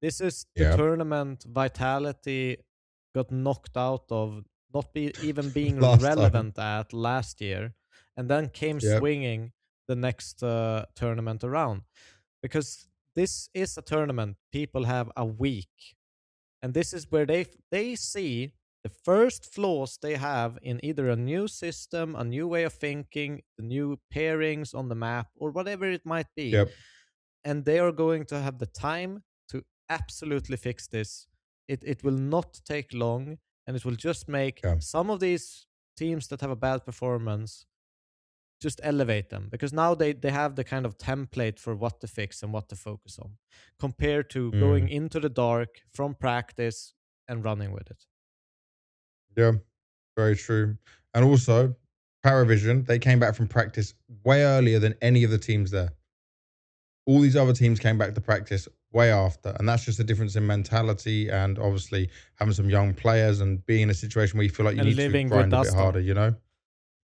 This is the tournament Vitality got knocked out of, not even being relevant at last year, and then came swinging the next tournament around. Because this is a tournament people have a week, and this is where they see the first flaws they have in either a new system, a new way of thinking, the new pairings on the map, or whatever it might be. And they are going to have the time to absolutely fix this. It will not take long, and it will just make some of these teams that have a bad performance just elevate them, because now they have the kind of template for what to fix and what to focus on, compared to going into the dark from practice and running with it. Yeah, very true. And also, Paravision, they came back from practice way earlier than any of the teams there. All these other teams came back to practice way after. And that's just a difference in mentality and obviously having some young players and being in a situation where you feel like you need to grind a bit harder, you know?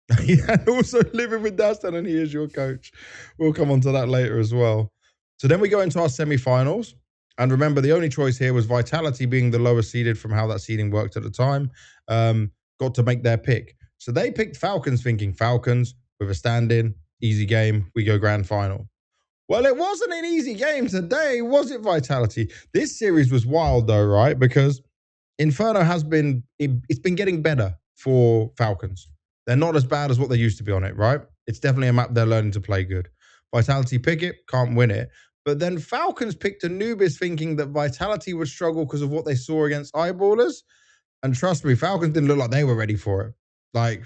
And also living with Dastan, and he is your coach. We'll come on to that later as well. So then we go into our semifinals. And remember, the only choice here was Vitality, being the lower seeded from how that seeding worked at the time, got to make their pick. So they picked Falcons, thinking Falcons with a stand-in, easy game, we go grand final. Well, it wasn't an easy game today, was it, Vitality? This series was wild though, right? Because Inferno has been, it's been getting better for Falcons. They're not as bad as what they used to be on it, right? It's definitely a map they're learning to play good. Vitality pick it, can't win it. But then Falcons picked Anubis thinking that Vitality would struggle because of what they saw against Eyeballers. And trust me, Falcons didn't look like they were ready for it. Like,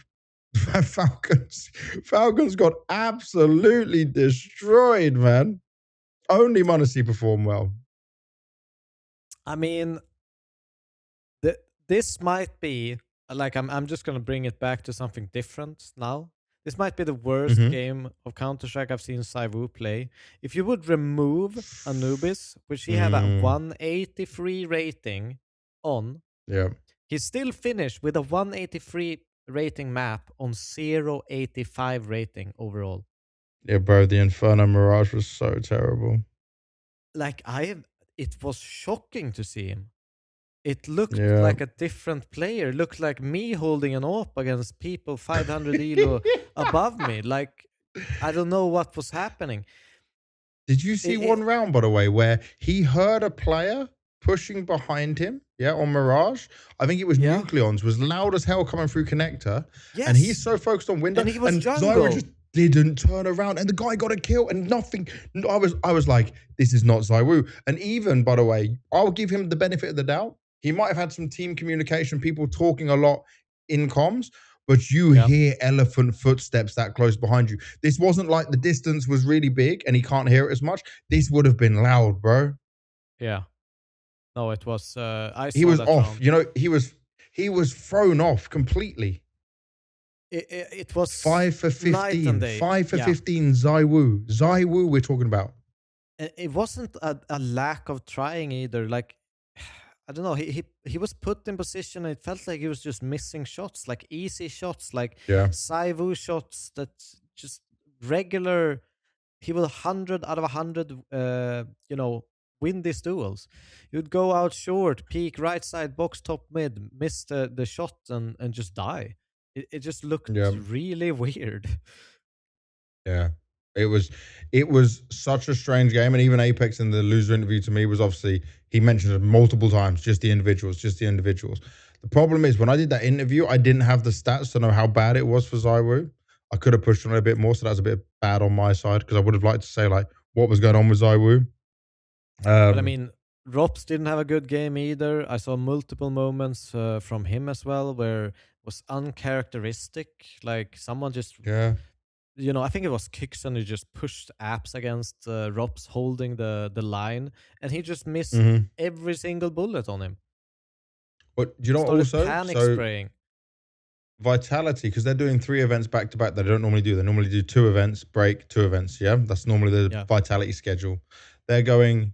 Falcons got absolutely destroyed, man. Only m0NESY performed well. I mean, this might be, like, I'm just going to bring it back to something different now. This might be the worst game of Counter-Strike I've seen ZywOo play. If you would remove Anubis, which he had a 183 rating on, he still finished with a 183 rating map on 0.85 rating overall. Yeah, bro, the Inferno Mirage was so terrible. Like, it was shocking to see him. It looked like a different player. It looked like me holding an AWP against people 500 elo above me. Like, I don't know what was happening. Did you see one round, by the way, where he heard a player pushing behind him, on Mirage? I think it was Nucleons, was loud as hell coming through connector. And he's so focused on window. And he was ZywOo just didn't turn around, and the guy got a kill and nothing. I was like, this is not ZywOo. And even, by the way, I'll give him the benefit of the doubt. He might have had some team communication, people talking a lot in comms, but you hear elephant footsteps that close behind you. This wasn't like the distance was really big and he can't hear it as much. This would have been loud, bro. Yeah. No, it was. He was off. Round. You know, he was thrown off completely. It was 5 for 15. 5 for 15. ZywOo, we're talking about. It wasn't a lack of trying either. Like, I don't know. He was put in position, and it felt like he was just missing shots, like easy shots, like ZywOo shots that just regular. He will 100 out of 100. Win these duels. You'd go out short, peek right side, box top mid, miss the shot, and just die. It just looked really weird. Yeah. It was such a strange game. And even Apex in the loser interview to me was obviously, he mentioned it multiple times, just the individuals. The problem is when I did that interview, I didn't have the stats to know how bad it was for ZywOo. I could have pushed on it a bit more, so that was a bit bad on my side because I would have liked to say like what was going on with ZywOo. But I mean, Rops didn't have a good game either. I saw multiple moments from him as well where it was uncharacteristic. Like someone just, Yeah. I think it was Kixon who just pushed apps against Rops holding the line, and he just missed Mm-hmm. every single bullet on him. But do you know what Started also? panic So spraying. Vitality, because they're doing 3 events back to back, they don't normally do. They normally do 2 events, break, 2 events. Yeah, that's normally the Yeah. Vitality schedule. They're going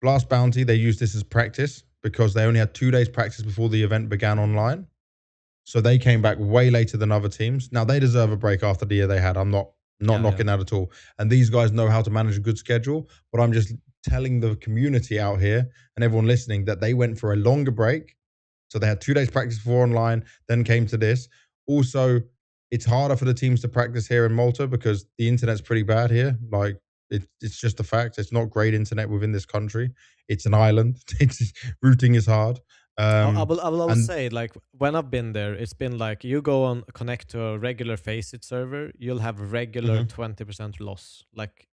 Blast Bounty. They use this as practice because they only had 2 days practice before the event began online. So they came back way later than other teams. Now they deserve a break after the year they had. I'm not knocking that at all. And these guys know how to manage a good schedule. But I'm just telling the community out here and everyone listening that they went for a longer break. So they had 2 days practice before online, then came to this. Also, it's harder for the teams to practice here in Malta because the internet's pretty bad here. Like it's just a fact. It's not great internet within this country. It's an island. It's routing is hard. I will always And say, like, when I've been there, it's been like you go on connect to a regular FaZe server, you'll have regular 20% loss. Like,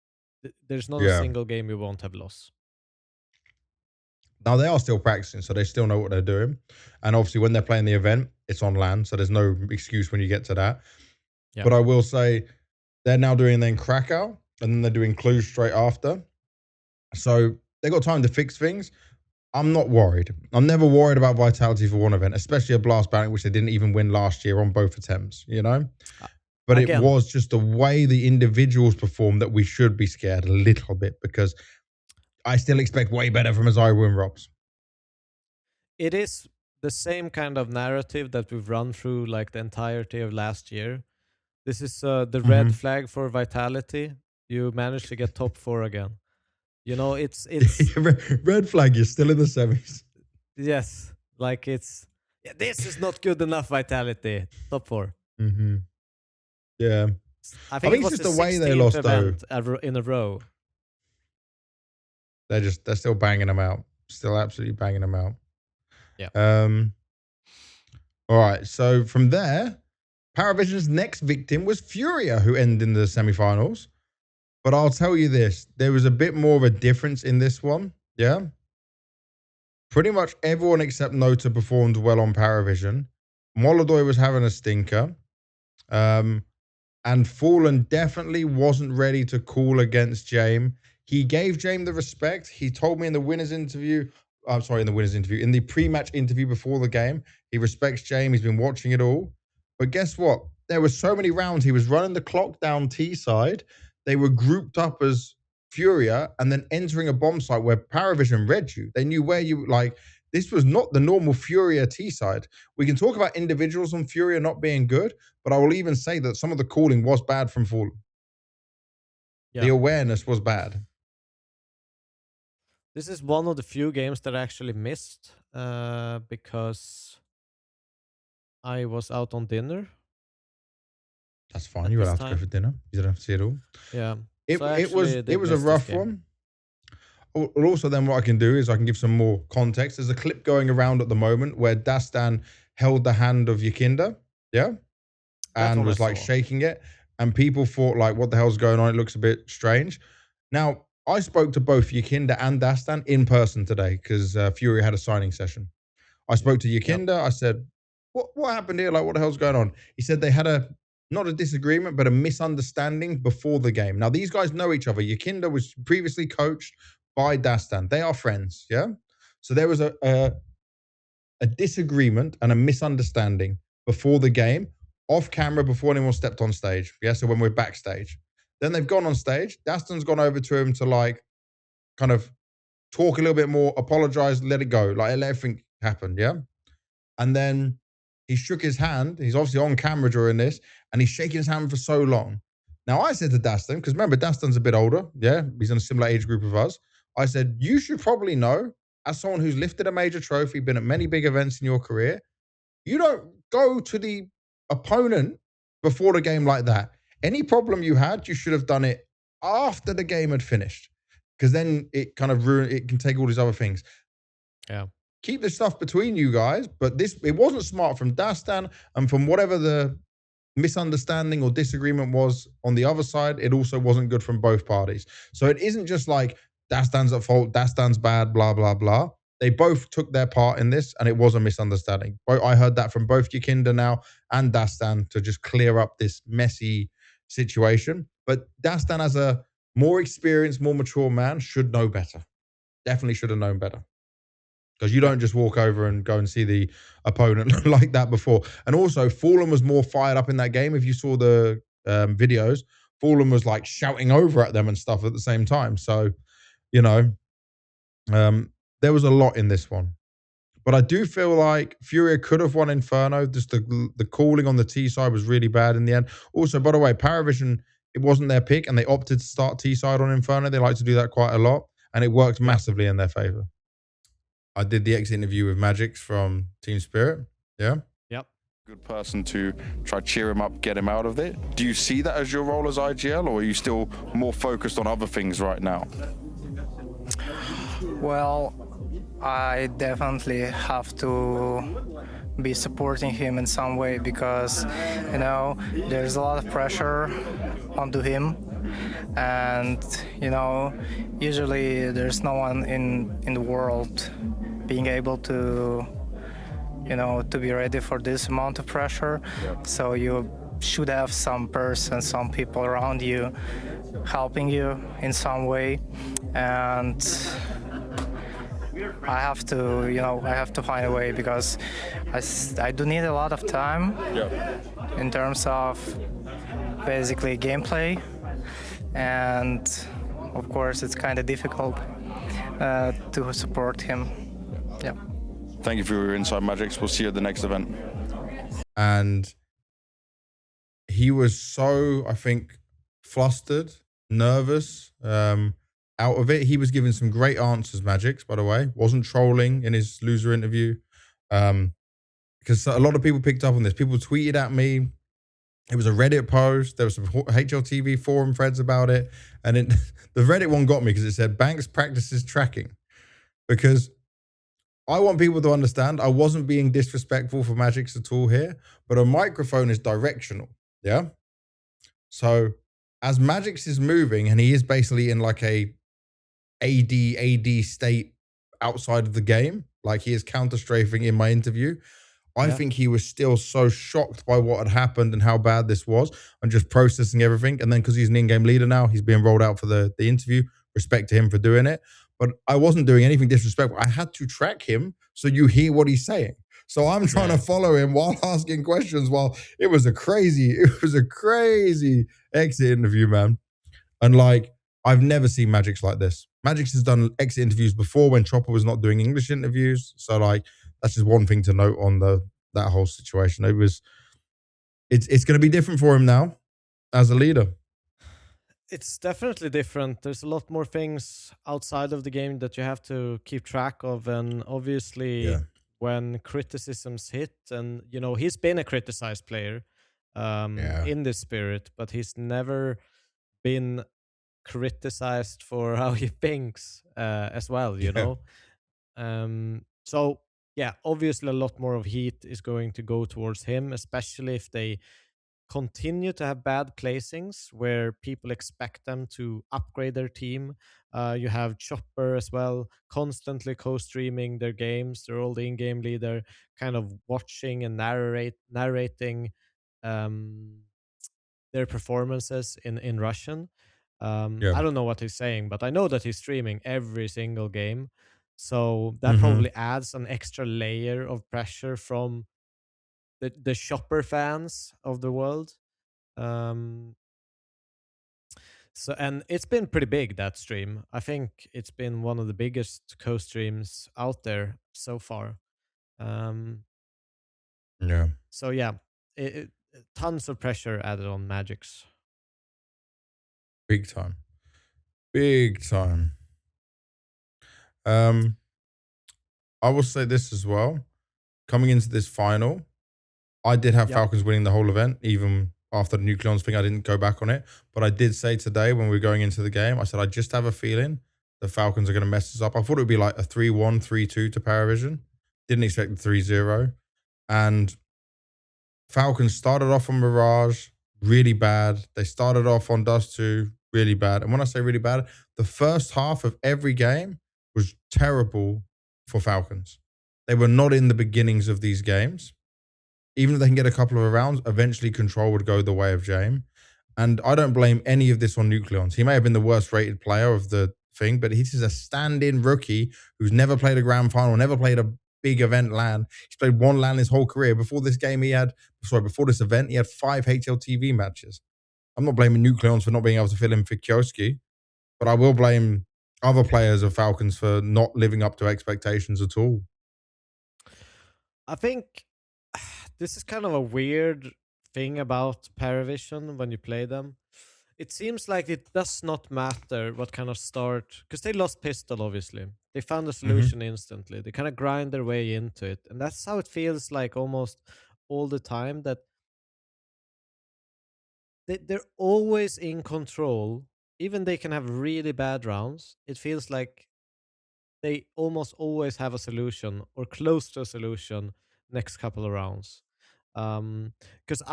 there's not a yeah. single game you won't have loss. Now they are still practicing, so they still know what they're doing. And obviously, when they're playing the event, it's on LAN, so there's no excuse when you get to that. Yeah. But I will say they're now doing then Krakow, and then they're doing Cluj straight after. So they got time to fix things. I'm not worried. I'm never worried about Vitality for one event, especially a Blast Banner, which they didn't even win last year on both attempts, you know? But it Again, was just the way the individuals performed that we should be scared a little bit because I still expect way better from ZywOo and Robs. it is the same kind of narrative that we've run through like the entirety of last year. This is the red flag for Vitality. You managed to get top 4 again. You know, it's red flag. You're still in the semis. Yes, like this is not good enough. Vitality top 4. Yeah, I think it was it's the just the way they lost event in a row. They're still banging them out. Still absolutely banging them out. Yeah. All right. So from there, Paravision's next victim was Furia, who ended in the semifinals. But I'll tell you this, there was a bit more of a difference in this one. Yeah. Pretty much everyone except Nota performed well on Paravision. Molodoy was having a stinker. And Fallen definitely wasn't ready to call against Jame. He gave Jame the respect. He told me in the winners interview, in the pre-match interview before the game, he respects Jame. He's been watching it all. But guess what? There were so many rounds. He was running the clock down T side. They were grouped up as Furia and then entering a bomb site where Paravision read you. They knew where you, like, this was not the normal Furia T side. We can talk about individuals on Furia not being good, but I will even say that some of the calling was bad from Fallen. Yeah. The awareness was bad. This is one of the few games that I actually missed because I was out on dinner. That's fine. You're allowed to go for dinner. You don't have to see it all. Yeah. It was a rough one. Also, then what I can do is I can give some more context. There's a clip going around at the moment where Dastan held the hand of Yakinda, yeah, and was like shaking it, and people thought like, "What the hell's going on? It looks a bit strange." Now, I spoke to both Yakinda and Dastan in person today because Furia had a signing session. I spoke to Yakinda. I said, "What happened here? Like, what the hell's going on?" He said they had not a disagreement, but a misunderstanding before the game. Now, these guys know each other. Yakinda was previously coached by Dastan. They are friends, yeah? So there was a disagreement and a misunderstanding before the game, off camera, before anyone stepped on stage, yeah? So when we're backstage. Then they've gone on stage. Dastan's gone over to him to like kind of talk a little bit more, apologize, let it go, like let everything happen, yeah? And then he shook his hand. He's obviously on camera during this, and he's shaking his hand for so long. Now, I said to Dastan, because remember, Dastan's a bit older. Yeah, he's in a similar age group of us. I said, you should probably know, as someone who's lifted a major trophy, been at many big events in your career, you don't go to the opponent before the game like that. Any problem you had, you should have done it after the game had finished, because then it kind of it can take all these other things. Yeah. Keep this stuff between you guys, but it wasn't smart from Dastan, and from whatever the misunderstanding or disagreement was on the other side, it also wasn't good from both parties. So it isn't just like Dastan's at fault, Dastan's bad, blah, blah, blah. They both took their part in this, and it was a misunderstanding. I heard that from both Yakinda now and Dastan to just clear up this messy situation. But Dastan, as a more experienced, more mature man, should know better. Definitely should have known better. Because you don't just walk over and go and see the opponent like that before. And also, Fallen was more fired up in that game. If you saw the videos, Fallen was like shouting over at them and stuff at the same time. So, you know, there was a lot in this one. But I do feel like Furia could have won Inferno. Just the calling on the T side was really bad in the end. Also, by the way, Paravision, it wasn't their pick, and they opted to start T side on Inferno. They like to do that quite a lot, and it worked massively in their favor. I did the exit interview with Magixx from Team Spirit. Yeah. Yep. Good person to try cheer him up, get him out of it. Do you see that as your role as IGL, or are you still more focused on other things right now? Well, I definitely have to be supporting him in some way because, you know, there's a lot of pressure onto him. And, you know, usually there's no one in the world being able to, you know, to be ready for this amount of pressure. Yep. So you should have some person, some people around you helping you in some way. And I have to, you know, I have to find a way because I do need a lot of time in terms of basically gameplay. And of course, it's kind of difficult to support him. Yeah. Thank you for your insight, Magixx. We'll see you at the next event. And he was so, I think, flustered, nervous, out of it. He was giving some great answers, Magixx, by the way. Wasn't trolling in his loser interview. Because a lot of people picked up on this. People tweeted at me. It was a Reddit post. There was some HLTV forum threads about it. And the Reddit one got me because it said, Banks practices tracking. Because I want people to understand I wasn't being disrespectful for Magixx at all here, but a microphone is directional, yeah? So as Magixx is moving, and he is basically in like a AD state outside of the game, like he is counter-strafing in my interview, I think he was still so shocked by what had happened and how bad this was and just processing everything. And then because he's an in-game leader now, he's being rolled out for the interview. Respect to him for doing it. But I wasn't doing anything disrespectful. I had to track him so you hear what he's saying. So I'm trying to follow him while asking questions while it was a crazy exit interview, man. And like, I've never seen Magixx like this. Magixx has done exit interviews before when Chopper was not doing English interviews. So like, that's just one thing to note on that whole situation. It's going to be different for him now as a leader. It's definitely different. There's a lot more things outside of the game that you have to keep track of. And obviously when criticisms hit, and you know, he's been a criticized player in this spirit, but he's never been criticized for how he thinks as well, you know? So yeah, obviously a lot more of heat is going to go towards him, especially if they continue to have bad placings where people expect them to upgrade their team. You have Chopper as well, constantly co-streaming their games. They're all the in-game leader, kind of watching and narrating their performances in Russian. I don't know what he's saying, but I know that he's streaming every single game. So that probably adds an extra layer of pressure from the shopper fans of the world. So, and it's been pretty big, that stream. I think it's been one of the biggest co-streams out there so far. So yeah, tons of pressure added on Magixx. Big time. Big time. I will say this as well. Coming into this final, I did have Falcons winning the whole event, even after the Nucleons thing. I didn't go back on it. But I did say today when we were going into the game, I said, I just have a feeling the Falcons are going to mess us up. I thought it would be like a 3-1, 3-2 to Paravision. Didn't expect the 3-0. And Falcons started off on Mirage, really bad. They started off on Dust 2, really bad. And when I say really bad, the first half of every game was terrible for Falcons. They were not in the beginnings of these games. Even if they can get a couple of rounds, eventually control would go the way of Jame. And I don't blame any of this on Nucleons. He may have been the worst rated player of the thing, but he's a stand-in rookie who's never played a grand final, never played a big event LAN. He's played one LAN his whole career. Before this event, he had 5 HLTV matches. I'm not blaming Nucleons for not being able to fill in for Kioski, but I will blame other players of Falcons for not living up to expectations at all. I think this is kind of a weird thing about Paravision when you play them. It seems like it does not matter what kind of start, because they lost pistol, obviously. They found a solution instantly. They kind of grind their way into it. And that's how it feels like almost all the time, that they're always in control. Even they can have really bad rounds. It feels like they almost always have a solution or close to a solution next couple of rounds. Because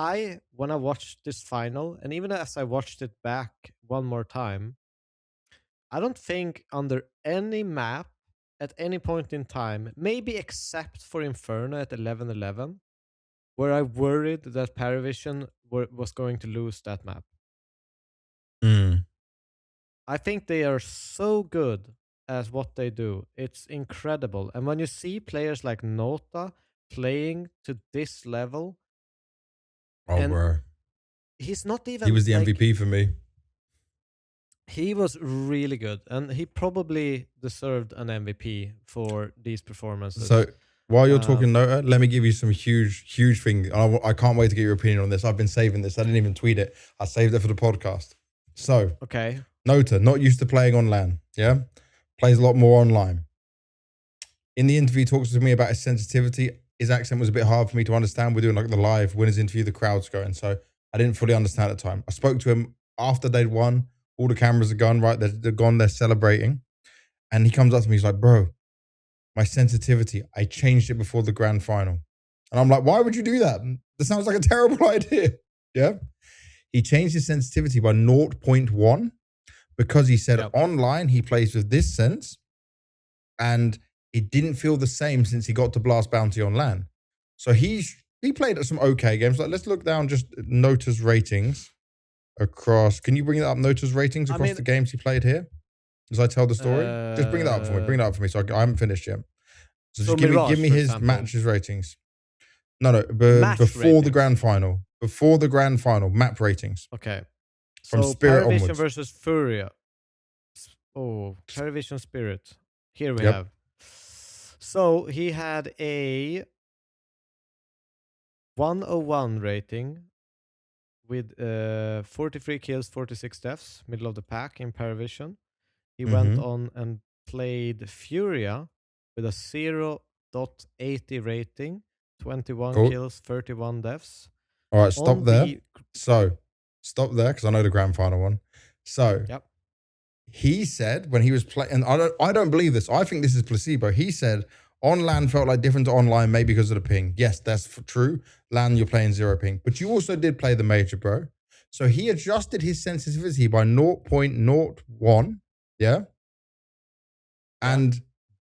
when I watched this final, and even as I watched it back one more time, I don't think under any map at any point in time, maybe except for Inferno at 11-11, where I worried that Paravision was going to lose that map. I think they are so good at what they do. It's incredible. And when you see players like Nota playing to this level, bro. He's not even... He was the MVP for me. He was really good, and he probably deserved an MVP for these performances. So while you're talking Nota, let me give you some huge thing. I can't wait to get your opinion on this. I've been saving this. I didn't even tweet it. I saved it for the podcast. So, okay. Nota, not used to playing on LAN, yeah? Plays a lot more online. In the interview, talks to me about his sensitivity. His accent was a bit hard for me to understand. We're doing like the live winners interview, the crowd's going. So I didn't fully understand at the time. I spoke to him after they'd won. All the cameras are gone, right? They're gone, they're celebrating. And he comes up to me, he's like, bro, my sensitivity, I changed it before the grand final. And I'm like, why would you do that? That sounds like a terrible idea. Yeah. He changed his sensitivity by 0.1 because he said online he plays with this sense and it didn't feel the same since he got to Blast Bounty on LAN. So he played at some okay games. Like, let's look down just Nota's ratings across. Can you bring that up, Nota's ratings across the games he played here? As I tell the story? Just bring it up for me. Bring it up for me. So I haven't finished yet. So just give me his matches ratings. No, before the grand final. Before the grand final, map ratings. Okay. From so Spirit Paravision onwards. versus Furia. Oh, Paravision Spirit. Here we have. So he had a 101 rating with 43 kills, 46 deaths, middle of the pack in Paravision. He went on and played Furia with a 0.80 rating, 21 kills, 31 deaths. All right, stop there. So, stop there because I know the grand final one. So, he said when he was playing, and I don't believe this. I think this is placebo. He said on LAN felt like different to online, maybe because of the ping. Yes, that's true. LAN, you're playing 0 ping, but you also did play the major, bro. So he adjusted his sensitivity by 0.01. Yeah. And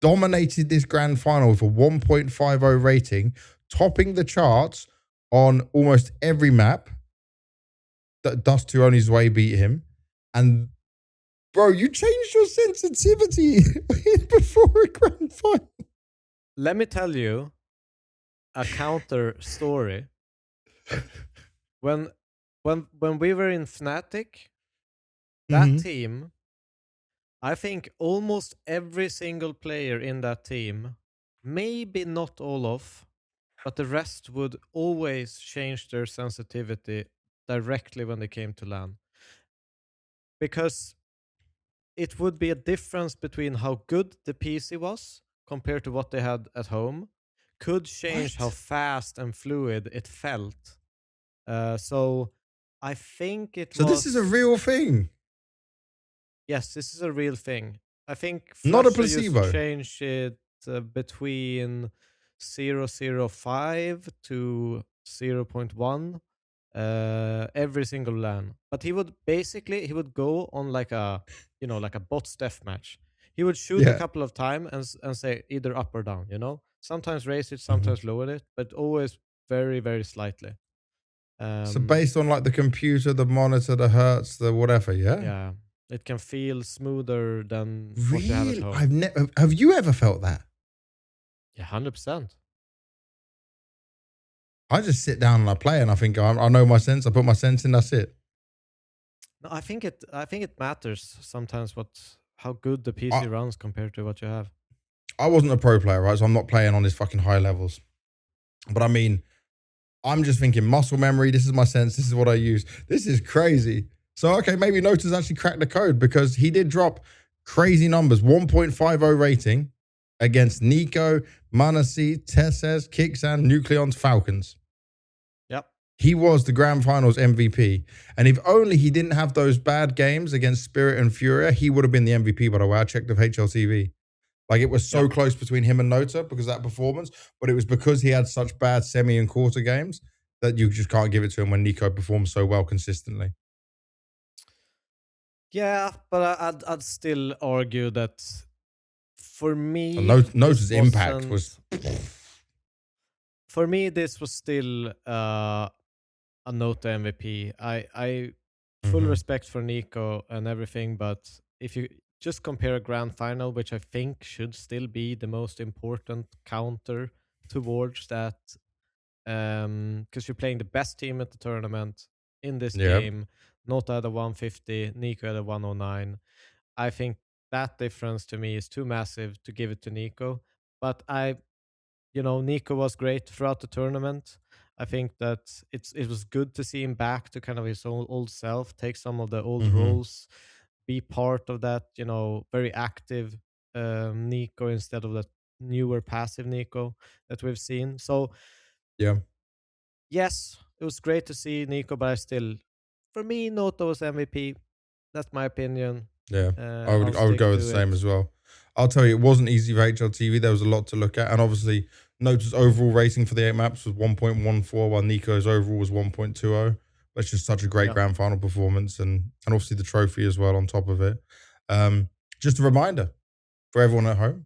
dominated this grand final with a 1.50 rating, topping the charts on almost every map. Dust2 only Zowie beat him. And bro, you changed your sensitivity before a grand final. Let me tell you a counter story. When we were in Fnatic, that team, I think almost every single player in that team, maybe not all of, but the rest would always change their sensitivity directly when they came to LAN. Because it would be a difference between how good the PC was compared to what they had at home, could change how fast and fluid it felt. So I think it was... So this is a real thing? Yes, this is a real thing. I think not a Flusher placebo. Used to change it between 0.05 to 0.1. every single LAN. But he would go on like a like a bots death match. He would shoot a Yeah. couple of times and say either up or down. Sometimes raise it, Mhm. sometimes lower it, but always very very slightly. So based on like the computer, the monitor, the hertz, the whatever, yeah. Yeah, it can feel smoother than what you have at Really? home. I've never. Have you ever felt that? Yeah, 100%. I just sit down and I play, and I think I know my sense. I put my sense in. That's it. No, I think it matters sometimes how good the PC runs compared to what you have. I wasn't a pro player, right? So I'm not playing on these fucking high levels. But I mean, I'm just thinking muscle memory. This is my sense. This is what I use. This is crazy. So, okay, maybe Nota's actually cracked the code because he did drop crazy numbers. 1.50 rating against Nico, m0NESY, Tesses, Kixan, Nucleon's Falcons. Yep. He was the Grand Finals MVP. And if only he didn't have those bad games against Spirit and Furia, he would have been the MVP, by the way. I checked with HLTV. Like, it was so close between him and Nota because of that performance, but it was because he had such bad semi and quarter games that you just can't give it to him when Nico performs so well consistently. Yeah, but I'd still argue that for me, Nota's impact was... For me, this was still a Nota MVP. I full respect for Nico and everything, but if you just compare a grand final, which I think should still be the most important counter towards that, because you're playing the best team at the tournament in this game. Nota had a 150, Nico had a 109. I think that difference to me is too massive to give it to Nico. But Nico was great throughout the tournament. I think that it was good to see him back to kind of his old self, take some of the old roles, be part of that, very active Nico instead of that newer passive Nico that we've seen. So, yes, it was great to see Nico, but for me, Nota was MVP. That's my opinion. Yeah, I would go with the same as well. I'll tell you, it wasn't easy for HLTV. There was a lot to look at. And obviously, Nota's overall rating for the 8 maps was 1.14, while Nico's overall was 1.20. That's just such a great grand final performance. And obviously the trophy as well on top of it. Just a reminder for everyone at home,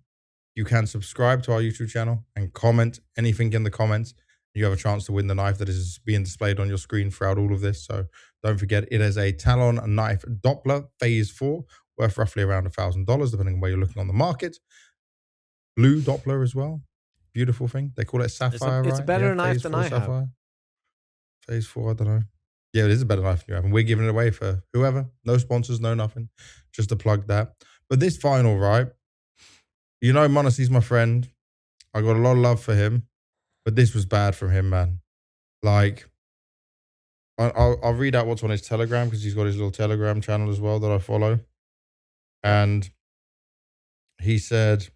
you can subscribe to our YouTube channel and comment anything in the comments. You have a chance to win the knife that is being displayed on your screen throughout all of this. So don't forget, it is a Talon knife Doppler Phase 4, worth roughly around $1,000, depending on where you're looking on the market. Blue Doppler as well. Beautiful thing. They call it Sapphire, It's a better knife than I have. Phase 4, I don't know. Yeah, it is a better knife than you have. And we're giving it away for whoever. No sponsors, no nothing. Just to plug that. But this final, right? m0NESY's my friend. I got a lot of love for him. But this was bad from him, man. Like, I'll read out what's on his Telegram because he's got his little Telegram channel as well that I follow. And he said,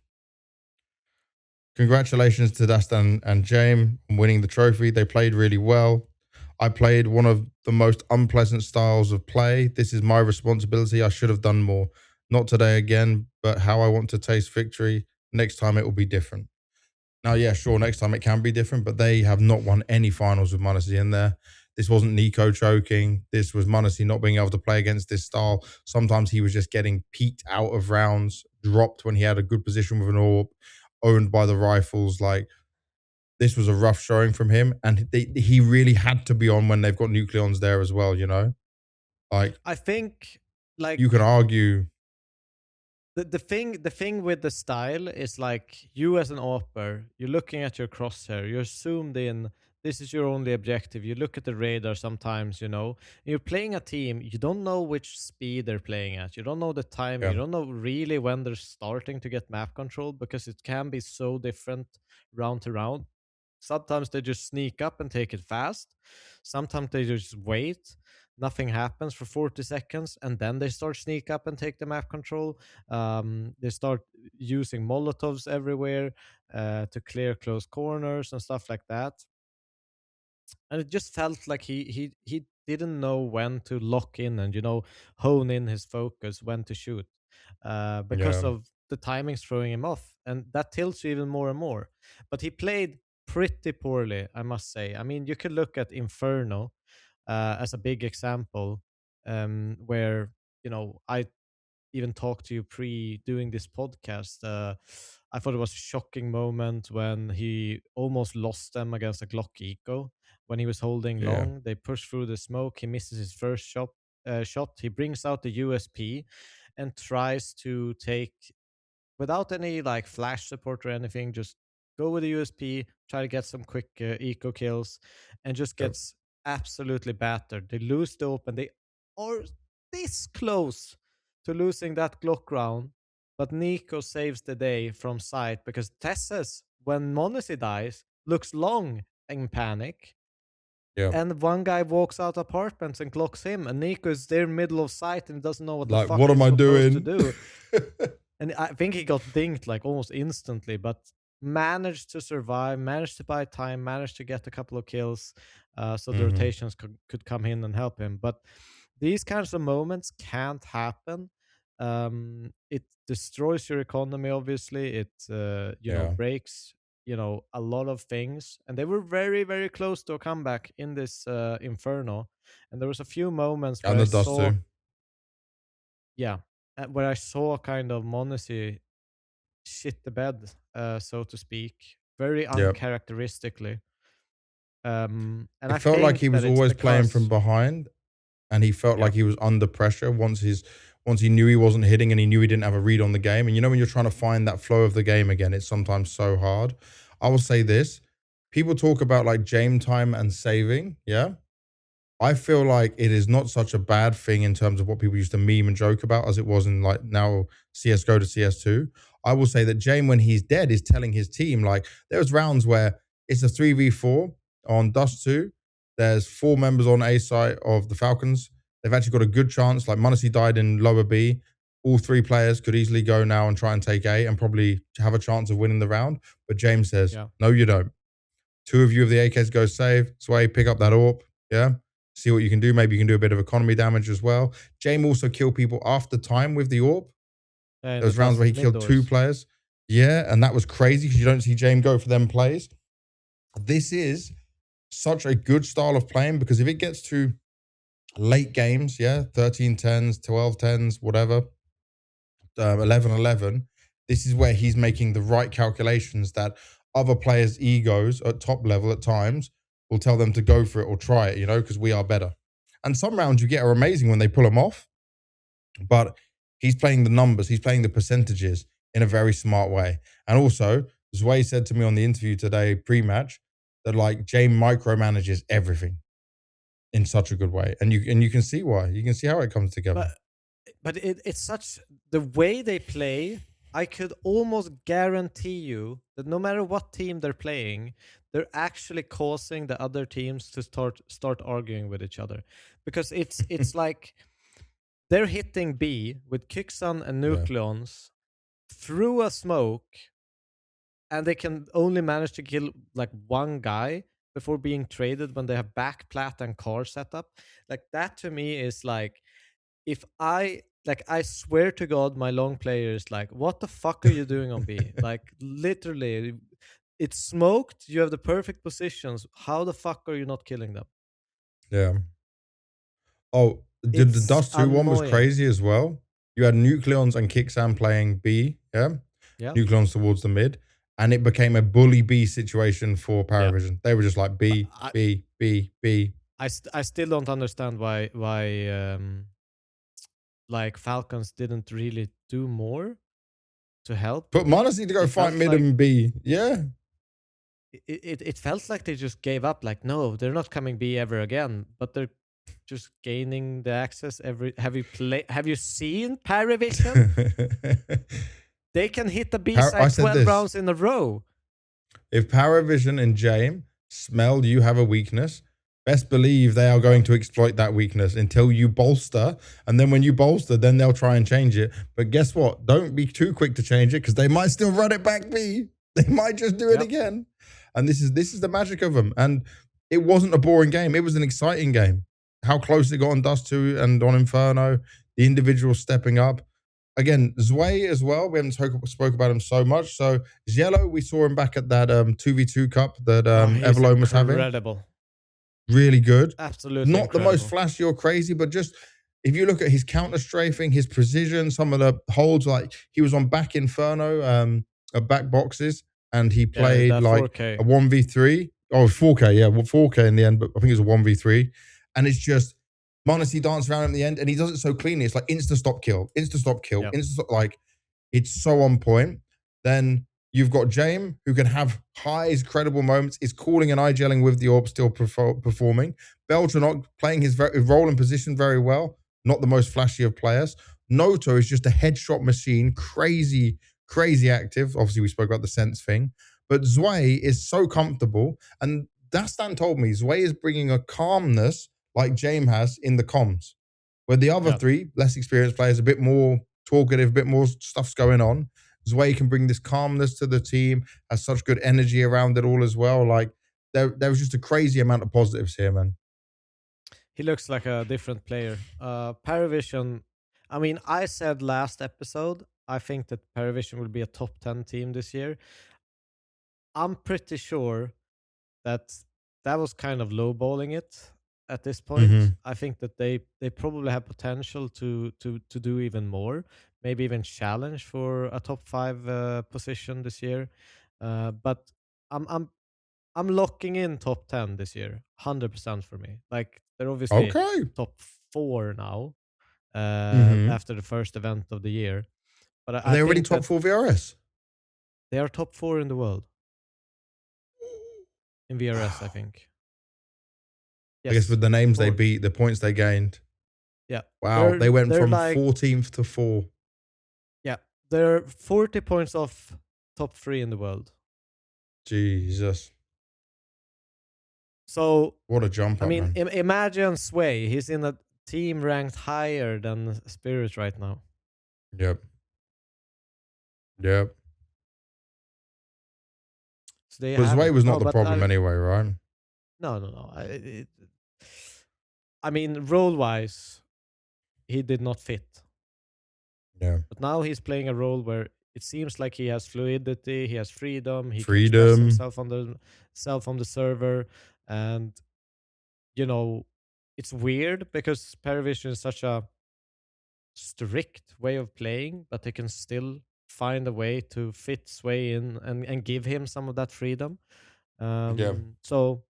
congratulations to Dastan and Jame on winning the trophy. They played really well. I played one of the most unpleasant styles of play. This is my responsibility. I should have done more. Not today again, but how I want to taste victory. Next time it will be different. Now, yeah, sure, next time it can be different, but they have not won any finals with m0NESY in there. This wasn't Nico choking. This was m0NESY not being able to play against this style. Sometimes he was just getting peeked out of rounds, dropped when he had a good position with an AWP, owned by the rifles. Like, this was a rough showing from him, and he really had to be on when they've got Nucleons there as well, Like, I think, like, you can argue... The thing with the style is like you as an AWPer, you're looking at your crosshair, you're zoomed in. This is your only objective. You look at the radar sometimes, You're playing a team. You don't know which speed they're playing at. You don't know the timing. You don't know really when they're starting to get map control because it can be so different round to round. Sometimes they just sneak up and take it fast. Sometimes they just wait. Nothing happens for 40 seconds, and then they start sneak up and take the map control. They start using Molotovs everywhere to clear close corners and stuff like that. And it just felt like he didn't know when to lock in and hone in his focus when to shoot because of the timings throwing him off, and that tilts you even more and more. But he played pretty poorly, I must say. I mean, you could look at Inferno. as a big example, where I even talked to you pre-doing this podcast. I thought it was a shocking moment when he almost lost them against a Glock Eco when he was holding long. They push through the smoke. He misses his first shot. He brings out the USP and tries to take, without any like flash support or anything, just go with the USP, try to get some quick eco kills, and just gets absolutely battered. They lose the open. They are this close to losing that Glock round, but Nico saves the day from sight because Tesses, when Monacy dies, looks long in panic. Yeah. And one guy walks out apartments and clocks him, and Nico is there middle of sight and doesn't know what the fuck what he's am I supposed doing? to do. And I think he got dinked like almost instantly, but managed to survive, managed to buy time, managed to get a couple of kills, so the rotations could come in and help him. But these kinds of moments can't happen. It destroys your economy, obviously. It breaks a lot of things, and they were very, very close to a comeback in this Inferno. And there was a few moments where And I the Dust saw, too. where I saw kind of Monacy shit the bed, so to speak, very uncharacteristically. And it felt like he was always playing from behind, and he felt like he was under pressure once he knew he wasn't hitting and he knew he didn't have a read on the game. And when you're trying to find that flow of the game again, it's sometimes so hard. I will say this. People talk about like Jame time and saving, I feel like it is not such a bad thing in terms of what people used to meme and joke about as it was in like now CSGO to CS2. I will say that Jame, when he's dead, is telling his team, like there was rounds where it's a 3v4 on Dust 2. There's 4 members on A side of the Falcons. They've actually got a good chance. Like Monacy died in lower B. All 3 players could easily go now and try and take A and probably have a chance of winning the round. But James says, no, you don't. 2 of you of the AKs go save. Sway, pick up that AWP. See what you can do. Maybe you can do a bit of economy damage as well. Jame also killed people after time with the AWP. Those rounds where he killed 2 players. And that was crazy because you don't see Jame go for them plays. This is such a good style of playing because if it gets to late games, 13-10s, 12-10s, whatever, 11-11, this is where he's making the right calculations that other players' egos at top level at times will tell them to go for it or try it, because we are better. And some rounds you get are amazing when they pull them off, but he's playing the numbers, he's playing the percentages in a very smart way. And also, Zowie said to me on the interview today, pre-match, that like Jame micromanages everything in such a good way. And you can see why. You can see how it comes together. But it's such, the way they play, I could almost guarantee you that no matter what team they're playing, they're actually causing the other teams to start arguing with each other. Because it's like they're hitting B with Kixan and Nucleons through a smoke, and they can only manage to kill like one guy before being traded when they have back plat and car setup. Like that to me is like, if I swear to God, my long player is like, what the fuck are you doing on B? Like literally, it's smoked. You have the perfect positions. How the fuck are you not killing them? Yeah. Oh, the Dust 2 one was crazy as well. You had Nucleons and Kixan playing B, Nucleons towards the mid. And it became a bully B situation for Paravision. They were just like B, B, B, B. I still don't understand why like Falcons didn't really do more to help. But Monacy to go fight mid and B, It felt like they just gave up. Like, no, they're not coming B ever again. But they're just gaining the access every. Have you seen Paravision? They can hit the B side 12 rounds in a row. If Paravision and Jame smell you have a weakness, best believe they are going to exploit that weakness until you bolster. And then when you bolster, then they'll try and change it. But guess what? Don't be too quick to change it because they might still run it back B. They might just do it again. And this is the magic of them. And it wasn't a boring game. It was an exciting game. How close it got on Dust 2 and on Inferno. The individuals stepping up. Again, Zowie as well. We haven't spoke about him so much. So xiELO, we saw him back at that 2v2 cup that Everlone was having. Incredible. really good. Absolutely Not the most incredible. flashy or crazy, but just if you look at his counter strafing, his precision, some of the holds, like he was on back Inferno, back boxes, and he played that like 4K. a 1v3. Oh, 4K, yeah, 4K in the end, but I think it was a 1v3. And it's just Monacy dance around at the end, and he does it so cleanly. It's like insta stop kill, Yep. like it's so on point. Then you've got Jame, who can have highs, credible moments, is calling and IGLing with the orb, still performing. Beltranok playing his role and position very well, not the most flashy of players. Nota is just a headshot machine, crazy, crazy active. Obviously, we spoke about the sense thing. But Zowie is so comfortable. And Dastan told me Zowie is bringing a calmness like Jame has in the comms, where the other three, less experienced players, a bit more talkative, a bit more stuff's going on. Zowie can bring this calmness to the team, has such good energy around it all as well. Like, there was just a crazy amount of positives here, man. He looks like a different player. Paravision, I mean, I said last episode, I think that Paravision will be a top 10 team this year. I'm pretty sure that was kind of lowballing it at this point. I think that they probably have potential to do even more, maybe even challenge for a top 5 position this year. But I'm locking in top 10 this year, 100% for me. Like, they're obviously top 4 now after the first event of the year. But Are they already top 4 VRS? They are top 4 in the world. In VRS, I think. Yes, I guess with the names they beat, the points they gained. Yeah. Wow, they went from like 14th to 4. Yeah, they're 40 points off top 3 in the world. Jesus. So what a jump up, I mean, man. Imagine Sway. He's in a team ranked higher than Spirit right now. Yep. Yep. So but Sway was not the problem anyway, right? No. I mean, role-wise, he did not fit. Yeah. But now he's playing a role where it seems like he has fluidity, he has freedom, he can express himself on the server, and you know, it's weird because Paravision is such a strict way of playing, but they can still find a way to fit Sway in and give him some of that freedom. So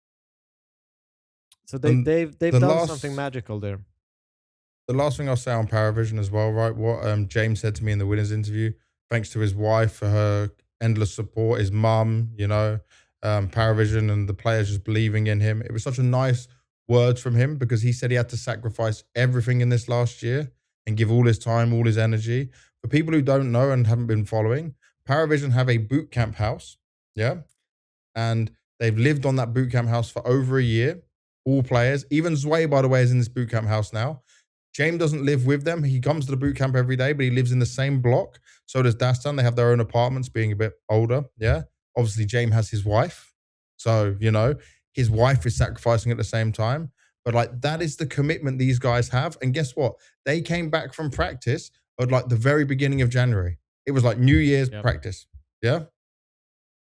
they've done something magical there. The last thing I'll say on Paravision as well, right? What James said to me in the winners interview, thanks to his wife for her endless support, his mum, you know, Paravision and the players just believing in him. It was such a nice word from him because he said he had to sacrifice everything in this last year and give all his time, all his energy. For people who don't know and haven't been following, Paravision have a bootcamp house, yeah? And they've lived on that bootcamp house for over a year. All players, even Zowie, by the way, is in this bootcamp house now. Jame doesn't live with them. He comes to the bootcamp every day, but he lives in the same block. So does Dastan. They have their own apartments, being a bit older, yeah? Obviously, Jame has his wife. So, you know, his wife is sacrificing at the same time. But, like, that is the commitment these guys have. And guess what? They came back from practice at, like, the very beginning of January. It was, like, New Year's practice, yeah?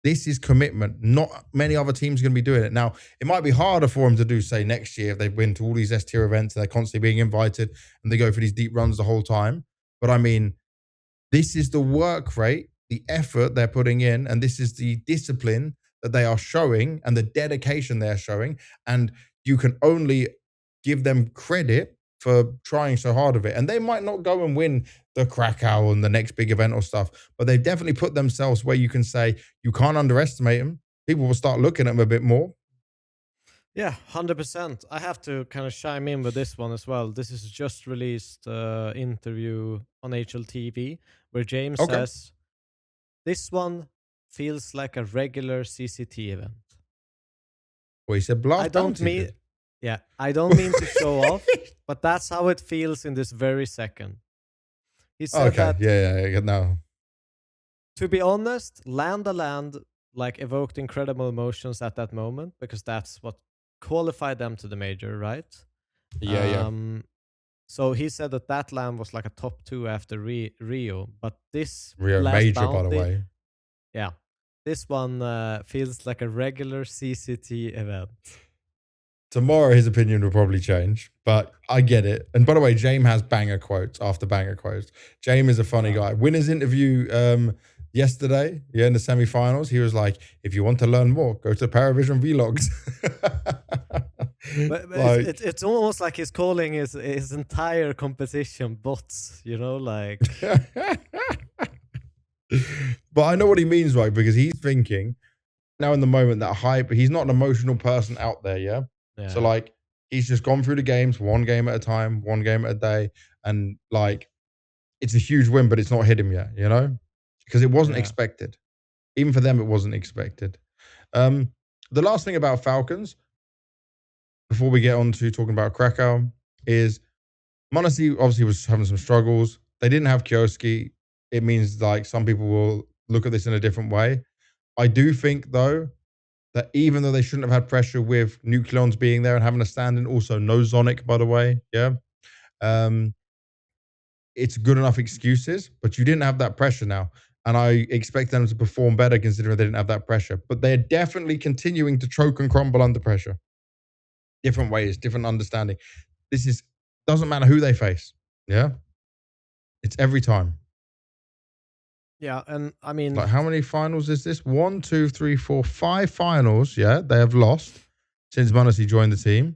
This is commitment. Not many other teams are going to be doing it. Now, it might be harder for them to do, say, next year if they win to all these S-tier events and they're constantly being invited and they go for these deep runs the whole time. But, I mean, this is the work rate, the effort they're putting in, and this is the discipline that they are showing and the dedication they're showing. And you can only give them credit for trying so hard of it. And they might not go and win the Krakow and the next big event or stuff, but they've definitely put themselves where you can say you can't underestimate them. People will start looking at them a bit more. Yeah, 100%. I have to kind of chime in with this one as well. This is just released interview on HLTV where James says, this one feels like a regular CCT event. Well, he said blast. I don't mean to show off, but that's how it feels in this very second. He said that. Yeah. No. To be honest, Land like evoked incredible emotions at that moment because that's what qualified them to the major, right? Yeah. So he said that land was like a top 2 after Rio, but this Rio last major, bounty, by the way. Yeah, this one feels like a regular CCT event. tomorrow his opinion will probably change, but I get it. And by the way, Jame has banger quotes after banger quotes. Jame is a funny guy. Winner's interview yesterday, in the semifinals, he was like, if you want to learn more, go to Paravision Vlogs. But it's almost like he's calling his entire competition bots, like. But I know what he means, right? Because he's thinking now in the moment that hype, he's not an emotional person out there, yeah? So like he's just gone through the games, one game at a time, one game at a day, and like it's a huge win, but it's not hit him yet, because it wasn't expected. Even for them, it wasn't expected. The last thing about Falcons, before we get on to talking about Krakow, is m0NESY obviously was having some struggles. They didn't have xiELO. It means like some people will look at this in a different way. I do think though that even though they shouldn't have had pressure with Nucleons being there and having a stand-in, also no Zonic, by the way, it's good enough excuses, but you didn't have that pressure now. And I expect them to perform better considering they didn't have that pressure. But they're definitely continuing to choke and crumble under pressure. Different ways, different understanding. Doesn't matter who they face, It's every time. Yeah, and I mean... Like, how many finals is this? 1, 2, 3, 4, 5 finals, they have lost since m0NESY joined the team.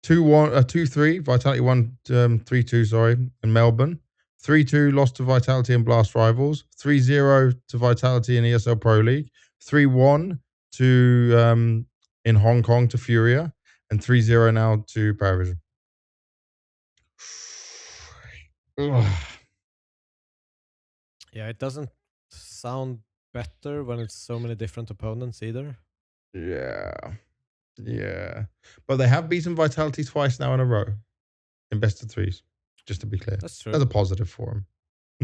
2-3, Vitality won 3-2, in Melbourne. 3-2 lost to Vitality and Blast Rivals. 3-0 to Vitality in ESL Pro League. 3-1 to in Hong Kong to Furia. And 3-0 now to Paravision. Yeah, it doesn't sound better when it's so many different opponents either. Yeah. But they have beaten Vitality twice now in a row in best of threes, just to be clear. That's true. That's a positive for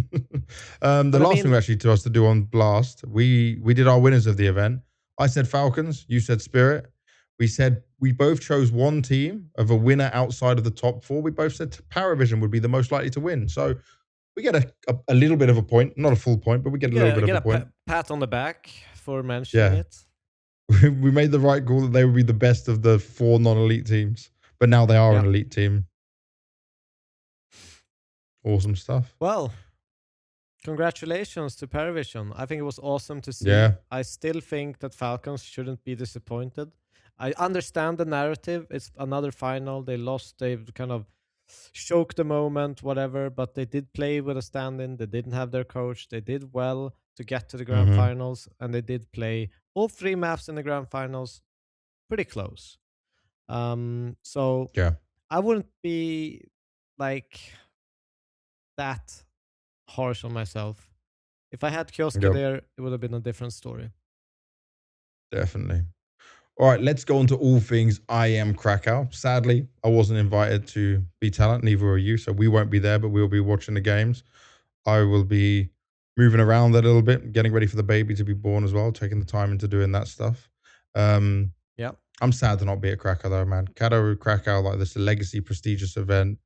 them. The last thing actually to us to do on Blast, we did our winners of the event. I said Falcons, you said Spirit. We said we both chose one team of a winner outside of the top 4. We both said Paravision would be the most likely to win. So we get a little bit of a point, not a full point, but we get a little bit of a point. Pat on the back for mentioning it. We made the right call that they would be the best of the 4 non-elite teams, but now they are an elite team. Awesome stuff. Well, congratulations to Paravision. I think it was awesome to see. Yeah. I still think that Falcons shouldn't be disappointed. I understand the narrative. It's another final. They lost. They've kind of choked the moment, whatever, but they did play with a stand-in. They didn't have their coach. They did well to get to the grand finals, and they did play all 3 maps in the grand finals pretty close. So I wouldn't be like that harsh on myself. If I had xiELO there, it would have been a different story. Definitely. All right, let's go on to all things IEM Krakow. Sadly, I wasn't invited to be talent, neither were you, so we won't be there, but we'll be watching the games. I will be moving around a little bit, getting ready for the baby to be born as well, taking the time into doing that stuff. I'm sad to not be at Krakow though, man. Krakow, like this legacy, prestigious event.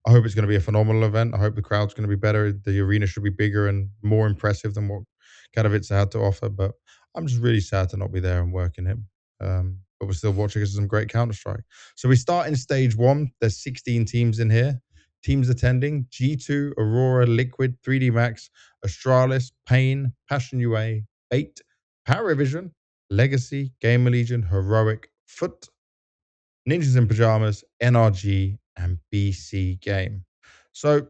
I hope it's going to be a phenomenal event. I hope the crowd's going to be better. The arena should be bigger and more impressive than what Katowice had to offer, but I'm just really sad to not be there and working it. But we're still watching some great Counter-Strike. So we start in stage 1. There's 16 teams in here. Teams attending: G2, Aurora, Liquid, 3D Max, Astralis, Pain, Passion UA, 8, Paravision, Legacy, GamerLegion, Heroic, Foot, Ninjas in Pajamas, NRG, and BC.Game. So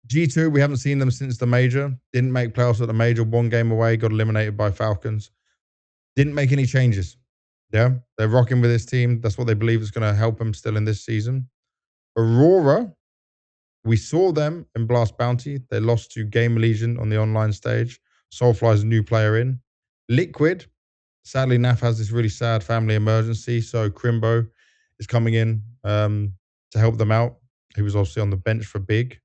G2, we haven't seen them since the major. Didn't make playoffs at the major. 1 game away, got eliminated by Falcons. Didn't make any changes. Yeah, they're rocking with this team. That's what they believe is going to help them still in this season. Aurora, we saw them in Blast Bounty. They lost to GamerLegion on the online stage. Soulfly's a new player in. Liquid, sadly, NAF has this really sad family emergency, so Crimbo is coming in to help them out. He was obviously on the bench for Big.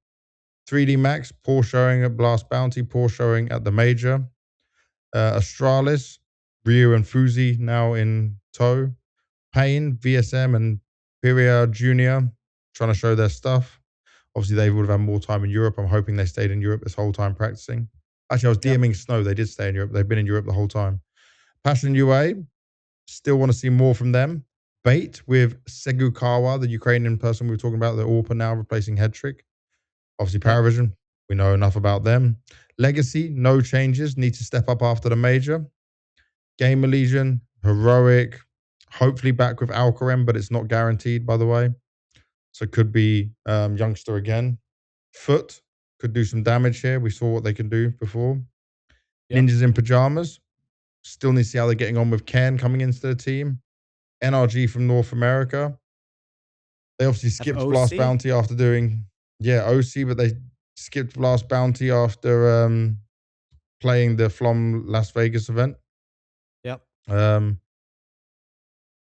3D Max, poor showing at Blast Bounty, poor showing at the major. Astralis, Ryu and Fuzi now in tow. Pain, VSM, and Furia Jr. trying to show their stuff. Obviously, they would have had more time in Europe. I'm hoping they stayed in Europe this whole time practicing. Actually, I was DMing Snow. They did stay in Europe. They've been in Europe the whole time. Passion UA, still want to see more from them. Bait with Segukawa, the Ukrainian person we were talking about, the AWPA now replacing Headtrick. Obviously, Paravision, we know enough about them. Legacy, no changes, need to step up after the major. GamerLegion, Heroic, hopefully back with Alcaram, but it's not guaranteed, by the way. So it could be Youngster again. Foot could do some damage here. We saw what they can do before. Yep. Ninjas in Pajamas, still need to see how they're getting on with Ken coming into the team. NRG from North America. They obviously skipped Blast Bounty after doing, OC, but they skipped Blast Bounty after playing the Flom Las Vegas event. Yep. So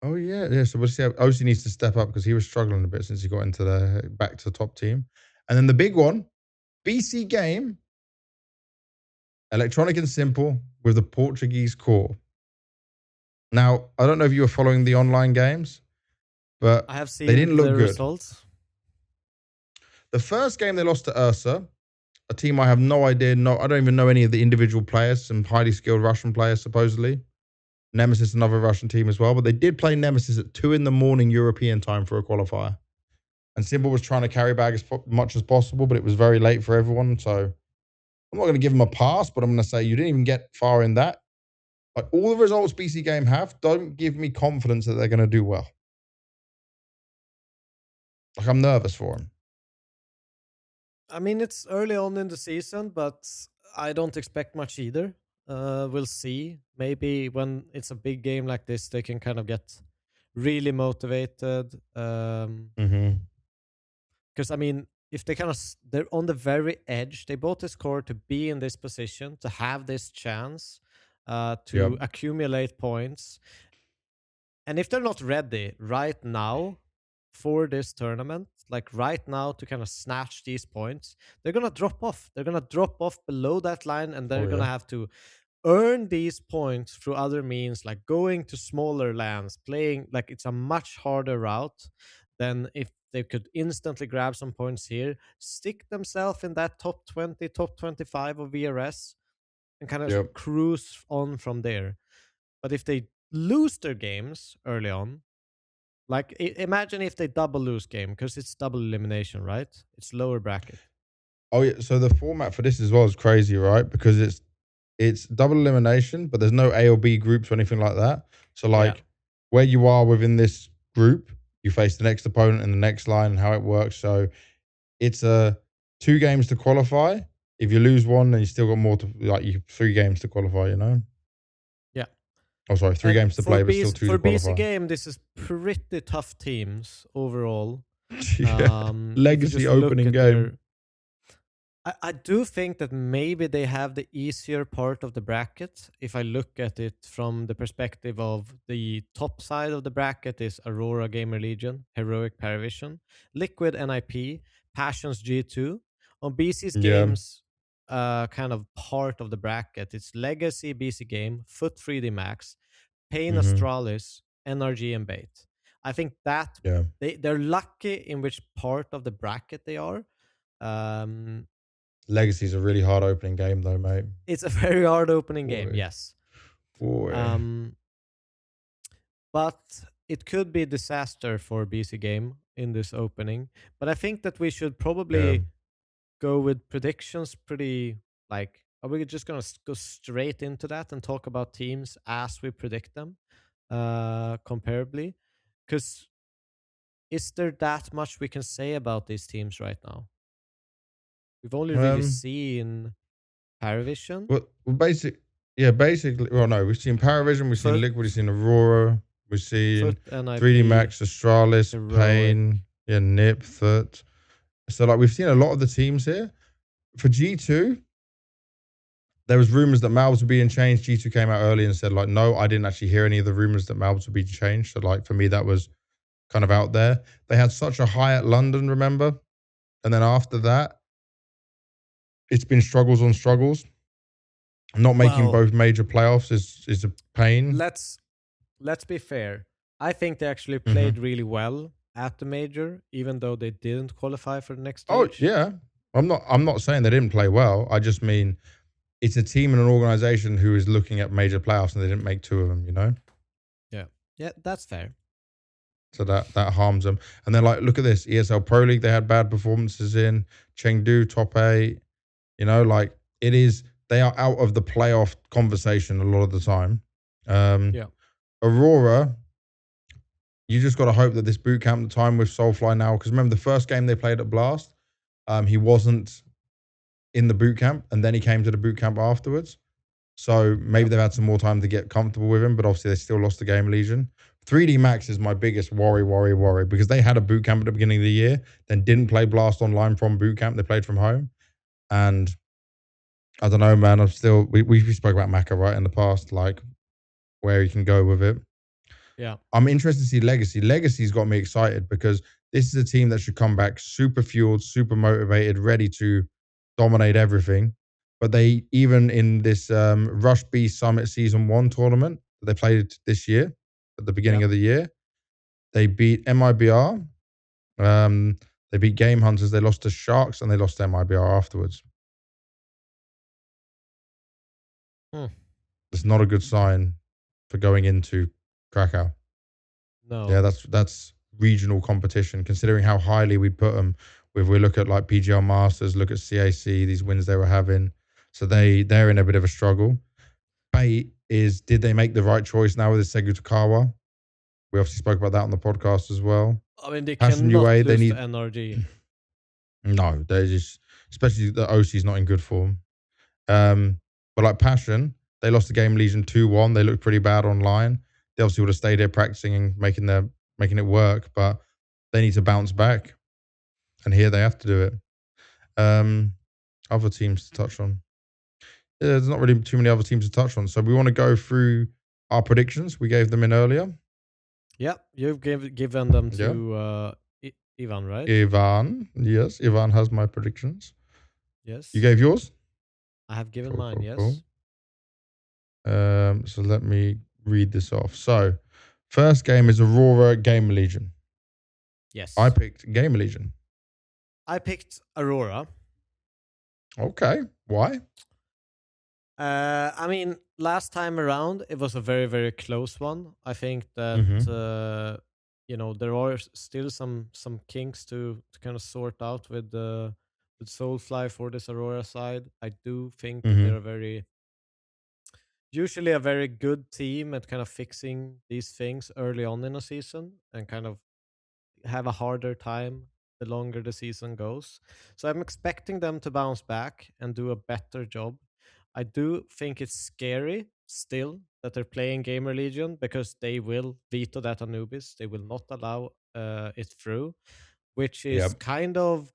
we'll see how OC needs to step up because he was struggling a bit since he got into back to the top team. And then the big one, BC.Game, Electronic and Simple with the Portuguese core. Now, I don't know if you were following the online games, but I have seen they didn't look good. Results. The first game they lost to Ursa, a team I have no idea. I don't even know any of the individual players, some highly skilled Russian players, supposedly. Nemesis, another Russian team as well, but they did play Nemesis at 2 a.m. European time for a qualifier. And Simple was trying to carry back as much as possible, but it was very late for everyone. So I'm not going to give them a pass, but I'm going to say you didn't even get far in that. Like all the results BC.Game have don't give me confidence that they're going to do well. Like I'm nervous for them. I mean, it's early on in the season, but I don't expect much either. We'll see. Maybe when it's a big game like this, they can kind of get really motivated. Because I mean, if they they're on the very edge. They bought this core to be in this position, to have this chance, to accumulate points. And if they're not ready right now for this tournament, like right now to kind of snatch these points, they're going to drop off. They're going to drop off below that line, and they're going to have to earn these points through other means, like going to smaller lands, playing like it's a much harder route than if they could instantly grab some points here, stick themselves in that top 20, top 25 of VRS, and kind of cruise on from there. But if they lose their games early on, like imagine if they double lose game, because it's double elimination, right? It's lower bracket. Oh yeah, so the format for this as well is crazy, right? Because it's double elimination, but there's no A or B groups or anything like that. So like where you are within this group, you face the next opponent in the next line and how it works. So it's 2 games to qualify. If you lose one, then you still got more to, like, 3 games to qualify, you know? Yeah. Oh, sorry, 3 games to play, but still 2 to qualify. For BC.Game, this is pretty tough teams overall. Legacy opening game. I do think that maybe they have the easier part of the bracket. If I look at it from the perspective of the top side of the bracket is Aurora, GamerLegion, Heroic, Paravision, Liquid, NIP, Passions, G2. On BC's games, kind of part of the bracket, it's Legacy, BC.Game, Foot 3D Max, Pain, Astralis, NRG, and Bait. I think that they're lucky in which part of the bracket they are. Legacy's a really hard opening game though, mate. It's a very hard opening game, yes. But it could be a disaster for BC.Game in this opening. But I think that we should probably go with predictions pretty, like, are we just going to go straight into that and talk about teams as we predict them comparably? Because is there that much we can say about these teams right now? We've only really seen Paravision. Well, basically, well, no, we've seen Paravision, we've seen Liquid, we've seen Aurora, we've seen 3D Max, Astralis, Heroic. Pain, Nip, Foot. So, like, we've seen a lot of the teams here. For G2, there was rumors that Mouz were being changed. G2 came out early and said, like, no, I didn't actually hear any of the rumors that Mouz would be changed. So, like, for me, that was kind of out there. They had such a high at London, remember? And then after that, it's been struggles on struggles. Not making both major playoffs is a pain. Let's be fair. I think they actually played really well at the major, even though they didn't qualify for the next stage. Oh yeah, I'm not saying they didn't play well. I just mean it's a team and an organization who is looking at major playoffs and they didn't make 2 of them. You know? Yeah, that's fair. So that harms them. And then like, look at this, ESL Pro League, they had bad performances in. Chengdu, top 8. You know, like they are out of the playoff conversation a lot of the time. Yeah. Aurora, you just got to hope that this bootcamp, the time with Soulfly now, because remember the first game they played at Blast, he wasn't in the bootcamp, and then he came to the bootcamp afterwards. So maybe they've had some more time to get comfortable with him, but obviously they still lost the GamerLegion. 3D Max is my biggest worry, because they had a bootcamp at the beginning of the year, then didn't play Blast online from bootcamp, they played from home. And I don't know, man, we spoke about Maka, right, in the past, like where you can go with it. Yeah. I'm interested to see Legacy. Legacy's got me excited because this is a team that should come back super fueled, super motivated, ready to dominate everything. But they, even in this Rush B Summit Season 1 tournament that they played this year, at the beginning of the year, they beat MIBR, they beat Game Hunters, they lost to Sharks, and they lost to MIBR afterwards. It's not a good sign for going into Krakow. No. Yeah, that's regional competition, considering how highly we'd put them. If we look at like PGL Masters, look at CAC, these wins they were having. So they're in a bit of a struggle. Bait is, did they make the right choice now with the Segu Takawa? We obviously spoke about that on the podcast as well. I mean, they Passion cannot UA, lose they need to NRG. No, they're just, especially the OC's not in good form. But like Passion, they lost the GamerLegion 2-1. They looked pretty bad online. They obviously would have stayed here practicing and making it work, but they need to bounce back. And here they have to do it. Other teams to touch on. Yeah, there's not really too many other teams to touch on. So we want to go through our predictions. We gave them in earlier. Yeah, you've given them to Ivan, right? Ivan. Yes, Ivan has my predictions. Yes. You gave yours? I have given mine, yes. Cool. So let me read this off. So, first game is Aurora GamerLegion. Yes. I picked GamerLegion. I picked Aurora. Okay. Why? I mean, last time around, it was a very, very close one. I think that, there are still some kinks to kind of sort out with Soulfly for this Aurora side. I do think that they're usually a very good team at kind of fixing these things early on in a season and kind of have a harder time the longer the season goes. So I'm expecting them to bounce back and do a better job. I do think it's scary still that they're playing GamerLegion because they will veto that Anubis. They will not allow it through, which is kind of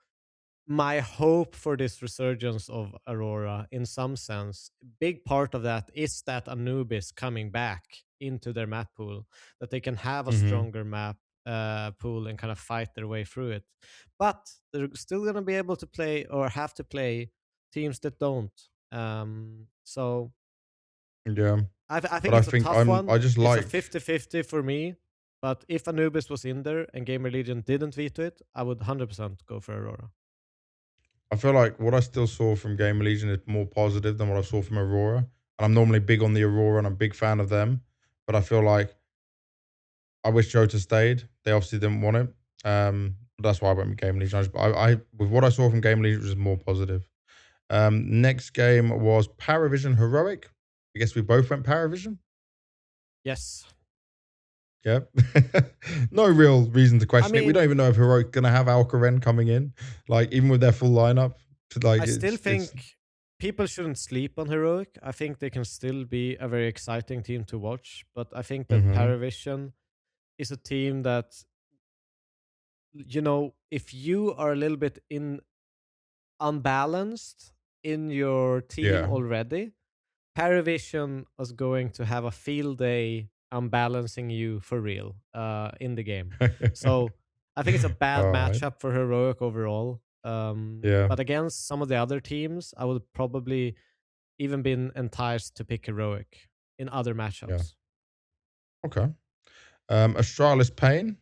my hope for this resurgence of Aurora in some sense. Big part of that is that Anubis coming back into their map pool, that they can have a stronger map pool and kind of fight their way through it. But they're still going to be able to play or have to play teams that don't. So yeah, I think it's a tough one. I just like it's a 50-50 for me. But if Anubis was in there and GamerLegion didn't veto it, I would 100% go for Aurora. I feel like what I still saw from GamerLegion is more positive than what I saw from Aurora. And I'm normally big on the Aurora and I'm a big fan of them. But I feel like I wish Jota stayed. They obviously didn't want it. That's why I went with GamerLegion. I with what I saw from GamerLegion, it was more positive. Next game was Paravision Heroic. I guess we both went Paravision. Yes. Yeah. No real reason to question it. We don't even know if Heroic going to have Alcaren coming in, like even with their full lineup. Like, I still think people shouldn't sleep on Heroic. I think they can still be a very exciting team to watch. But I think that Paravision is a team that, if you are a little bit unbalanced in your team already, Paravision is going to have a field day unbalancing you for real in the game. So I think it's a bad matchup for Heroic overall. But against some of the other teams, I would probably even been enticed to pick Heroic in other matchups. Okay. Astralis Pain.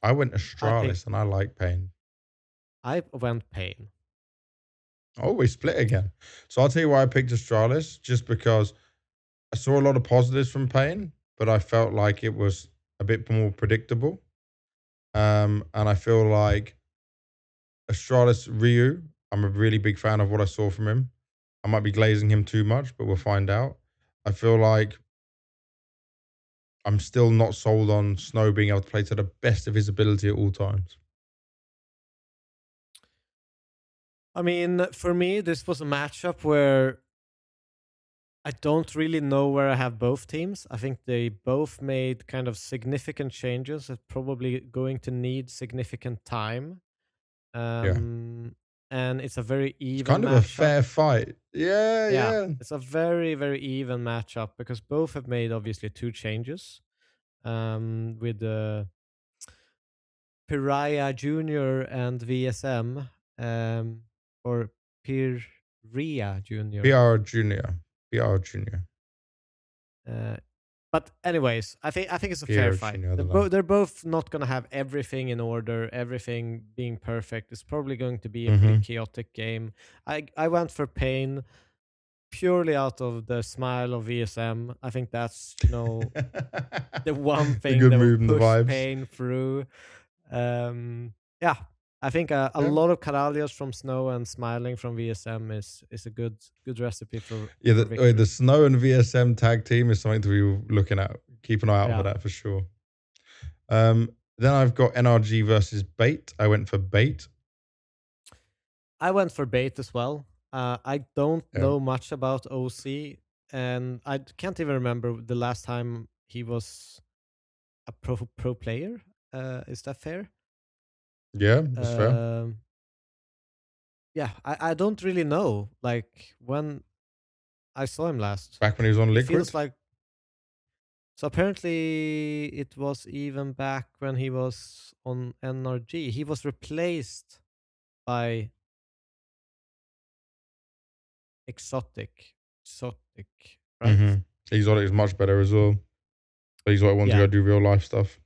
I went Astralis and I like Pain. I went Pain. Oh, we split again. So I'll tell you why I picked Astralis, just because I saw a lot of positives from Pain, but I felt like it was a bit more predictable. And I feel like Astralis Ryu, I'm a really big fan of what I saw from him. I might be glazing him too much, but we'll find out. I feel like I'm still not sold on Snow being able to play to the best of his ability at all times. I mean, for me, this was a matchup where I don't really know where I have both teams. I think they both made kind of significant changes that probably going to need significant time. And it's a very even It's kind of matchup. a fair fight. Yeah. It's a very, very even matchup because both have made obviously 2 changes. With the Pariah Junior and VSM, or Piria Junior. PR Junior. But anyways, I think it's a Pierre fair fight. Junior, They're both not gonna have everything in order, everything being perfect. It's probably going to be a pretty chaotic game. I went for Pain purely out of the smile of VSM. I think that's the one thing that will push Pain through. Yeah, I think a lot of Karalios from Snow and smiling from VSM is a good recipe for the Snow and VSM tag team is something to be looking at. Keep an eye out for that for sure. Then I've got NRG versus Bait. I went for Bait. I went for Bait as well. I don't know much about OC, and I can't even remember the last time he was a pro player. Is that fair? Yeah, that's fair. Yeah, I don't really know. Like when I saw him last, back when he was on Liquid. It feels like so. Apparently, it was even back when he was on NRG. He was replaced by Exotic, right? Exotic is much better as well. But Exotic wants to go do real life stuff.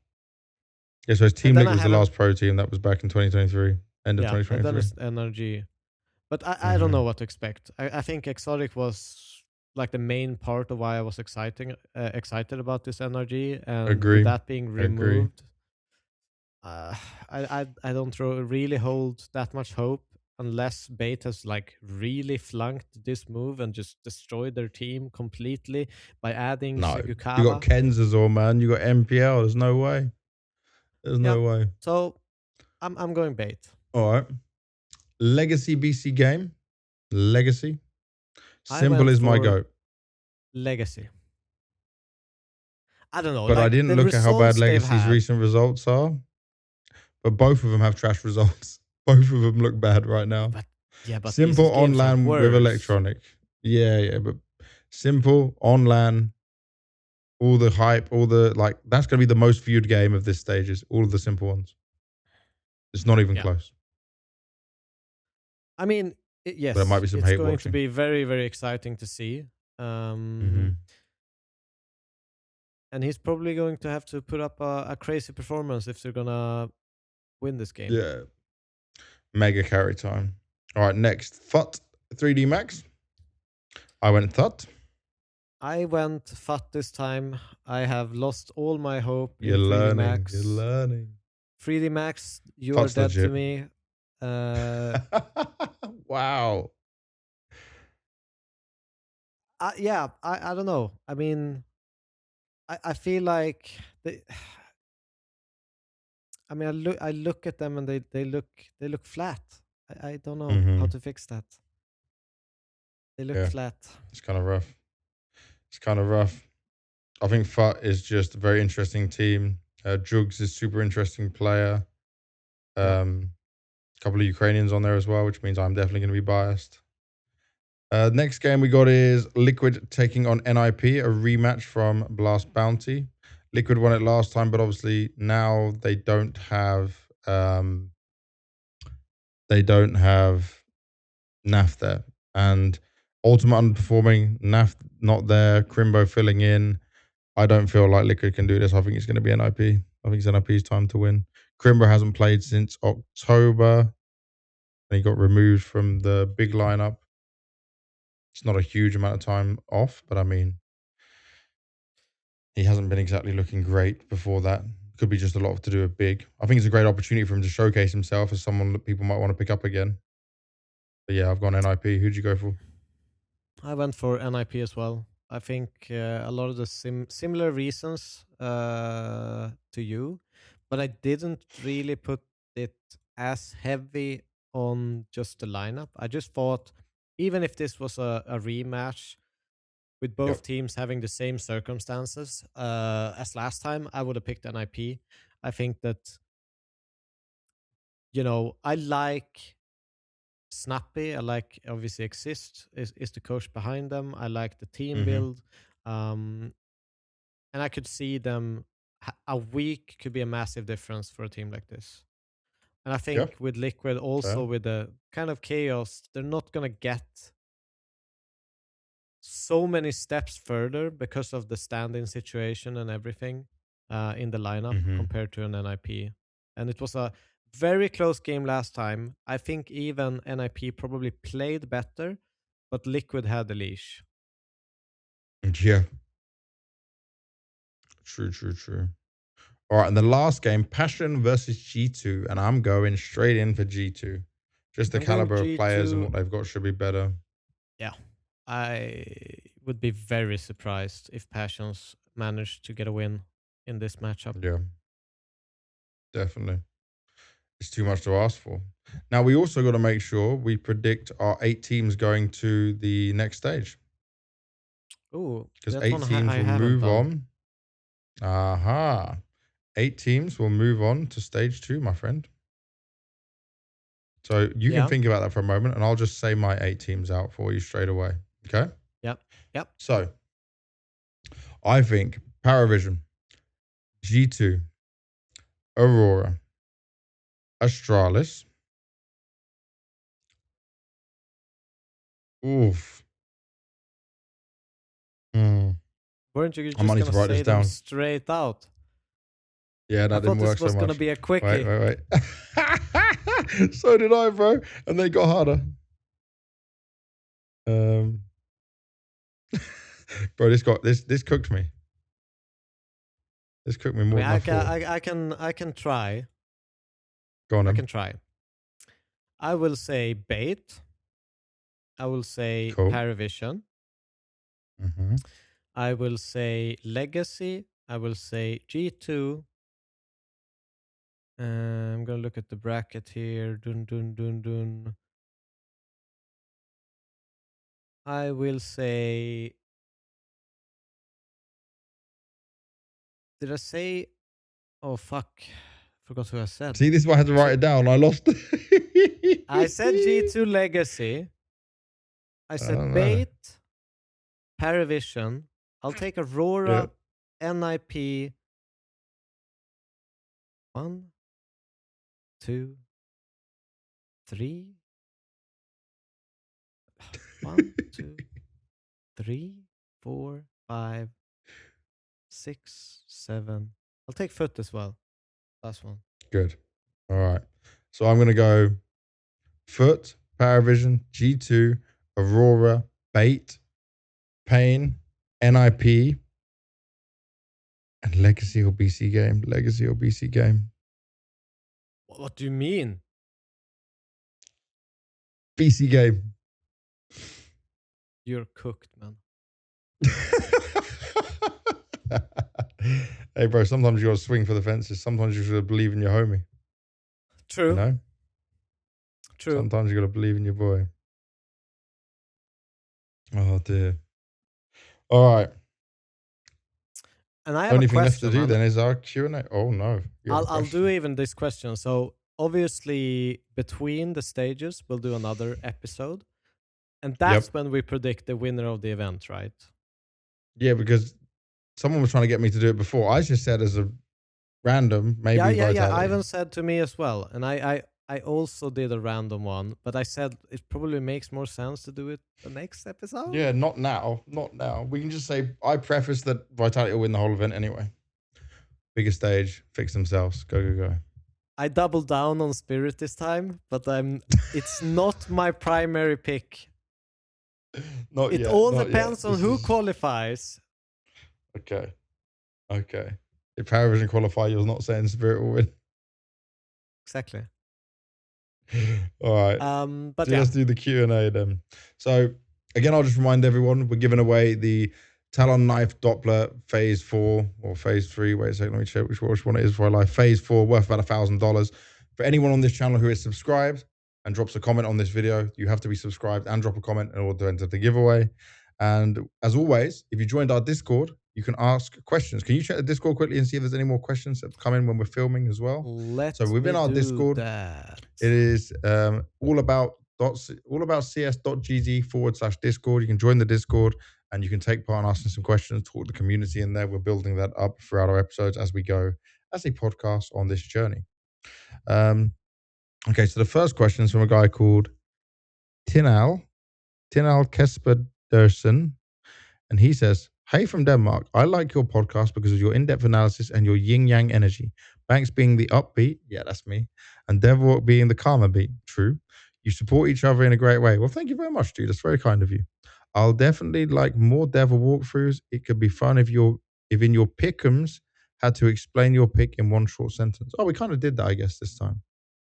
Yeah, so his Team Liquid was the last pro team that was back in 2023, end of 2023. And then it's NRG. But I don't know what to expect. I think Exotic was like the main part of why I was excited about this NRG, and with that being removed, I don't really hold that much hope unless Bait has like really flunked this move and just destroyed their team completely by adding Shigukawa. You got Kenzazor, man. You got MPL. There's no way. There's no way. So I'm going Bait. All right. Legacy BC.Game. Legacy. Simple is my goat. Legacy. I don't know. But I didn't look at how bad Legacy's recent results are. But both of them have trash results. Both of them look bad right now. But Simple on LAN with Electronic. Yeah. But Simple on LAN, all the hype, all the that's going to be the most viewed game of this stage. Is all of the Simple ones. It's not even close. I mean, yes, but there might be some it's hate going watching. to be very, very exciting to see. And he's probably going to have to put up a crazy performance if they're going to win this game. Yeah. Mega carry time. All right, next. FUT 3D Max. I went FUT. I went FUT this time. I have lost all my hope in 3D learning. Max. You're learning. 3D Max, you are dead to me. Wow. Yeah, I don't know. I mean, I feel like I look at them and they look flat. I don't know how to fix that. They look flat. It's kind of rough. I think FUT is just a very interesting team. Jugs is super interesting player. A couple of Ukrainians on there as well, which means I'm definitely going to be biased. Next game we got is Liquid taking on NIP, a rematch from Blast Bounty. Liquid won it last time, but obviously now they don't have NAF there. And Ultimate underperforming, NAF not there, Crimbo filling in. I don't feel like Liquid can do this. I think it's going to be NIP. I think it's NIP's time to win. Crimbo hasn't played since October. And he got removed from the big lineup. It's not a huge amount of time off, but I mean, he hasn't been exactly looking great before that. could be just a lot to do with Big. I think it's a great opportunity for him to showcase himself as someone that people might want to pick up again. But yeah, I've gone NIP. Who'd you go for? I went for NIP as well. I think a lot of the similar reasons to you, but I didn't really put it as heavy on just the lineup. I just thought, even if this was a rematch with both teams having the same circumstances as last time, I would have picked NIP. I think that, I like Snappy. I like, obviously, Exist is the coach behind them. I like the team build. And I could see them, a week could be a massive difference for a team like this. And I think with Liquid, also with the kind of chaos, they're not going to get so many steps further because of the stand-in situation and everything in the lineup compared to an NIP. And it was a very close game last time. I think even NIP probably played better, but Liquid had the leash. Yeah. True. All right, and the last game, Passion versus G2, and I'm going straight in for G2. Just the caliber of players and what they've got should be better. Yeah, I would be very surprised if Passions managed to get a win in this matchup. Yeah, definitely. It's too much to ask for. Now, we also got to make sure we predict our 8 teams going to the next stage. Ooh, because 8 teams will move on. 8 teams will move on to stage 2, my friend. So you can think about that for a moment, and I'll just say my 8 teams out for you straight away. Okay? Yep. So I think Paravision, G2, Aurora, Astralis. Oof. Weren't you just going to say them straight out? Yeah, that didn't work so much. I thought this was going to be a quickie. Wait. So did I, bro. And they got harder. Bro, this cooked me. This cooked me more than I thought. I can try. Go on. I can try. I will say Bait. I will say Paravision. I will say Legacy. I will say G2. I'm going to look at the bracket here. Dun. I will say... Did I say... Oh, fuck. Forgot who I said. See, this is why I had to write it down. I lost. I said G2 Legacy. I said Bait, Paravision. I'll take Aurora, NIP. 1, 2, 3. 1, 2, 3, 4, 5, 6, 7. I'll take Foot as well. Last one. Good. All right. So I'm going to go Foot, Paravision, G2, Aurora, Bait, Pain, NIP, and Legacy or BC.Game. Legacy or BC.Game. What do you mean? BC.Game. You're cooked, man. Hey, bro, sometimes you got to swing for the fences. Sometimes you should believe in your homie. True. You know? True. Sometimes you got to believe in your boy. Oh, dear. All right. And I have Only a thing left question, to do then is our Q&A. Oh, no. I'll do even this question. So, obviously, between the stages, we'll do another episode. And that's when we predict the winner of the event, right? Yeah, because someone was trying to get me to do it before. I just said as a random, maybe Vitality. Ivan said to me as well. And I also did a random one. But I said it probably makes more sense to do it the next episode. Yeah, not now. Not now. We can just say, I preface that Vitality will win the whole event anyway. Bigger stage, fix themselves. Go. I doubled down on Spirit this time, but it's not my primary pick. It all depends on who qualifies. Okay. If Paravision qualify, you're not saying Spirit will win. Exactly. All right. But So yeah, let's do the Q&A then. So again, I'll just remind everyone, we're giving away the Talon Knife Doppler Phase 4 or Phase 3. Wait a second, let me check which one it is for live. Phase 4, worth about $1,000. For anyone on this channel who is subscribed and drops a comment on this video, you have to be subscribed and drop a comment in order to enter the giveaway. And as always, if you joined our Discord, you can ask questions. Can you check the Discord quickly and see if there's any more questions that come in when we're filming as well? So within our Discord, that. it is all about cs.gz/Discord. You can join the Discord and you can take part in asking some questions, talk to the community in there. We're building that up throughout our episodes as we go as a podcast on this journey. Okay, so the first question is from a guy called Tinal Kespedersen, and he says, "Hey from Denmark, I like your podcast because of your in-depth analysis and your yin-yang energy. Banks being the upbeat, yeah, that's me, and Devilwalk being the calmer beat, true. You support each other in a great way. Well, thank you very much, dude. That's very kind of you. I'll definitely like more Devil walkthroughs. It could be fun if in your pick'ems had to explain your pick in one short sentence. Oh, we kind of did that, I guess, this time.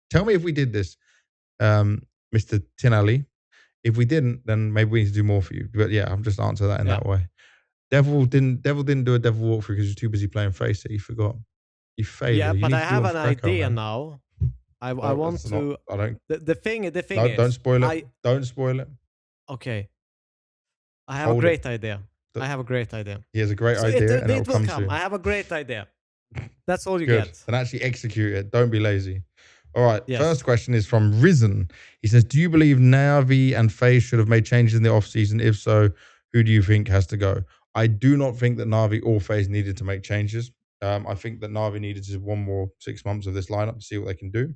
Tell me if we did this, Mr. Tinali. If we didn't, then maybe we need to do more for you. But yeah, I'll just answer that in that way. Devil didn't do a Devil walkthrough because you're too busy playing FaZe, so you forgot. You failed. Yeah, you but need I to have do an Krakow, idea man. now. I want to. I don't. The thing is, Don't spoil it. Don't spoil it. Okay. I have Hold a it. great idea. I have a great idea. He has a great idea, and it it'll will come come. soon. I have a great idea. That's all you Good. get. Then actually execute it. Don't be lazy. All right. Yes. First question is from Risen. He says, "Do you believe NaVi and FaZe should have made changes in the offseason? If so, who do you think has to go?" I do not think that NaVi or FaZe needed to make changes. I think that NaVi needed just one more 6 months of this lineup to see what they can do,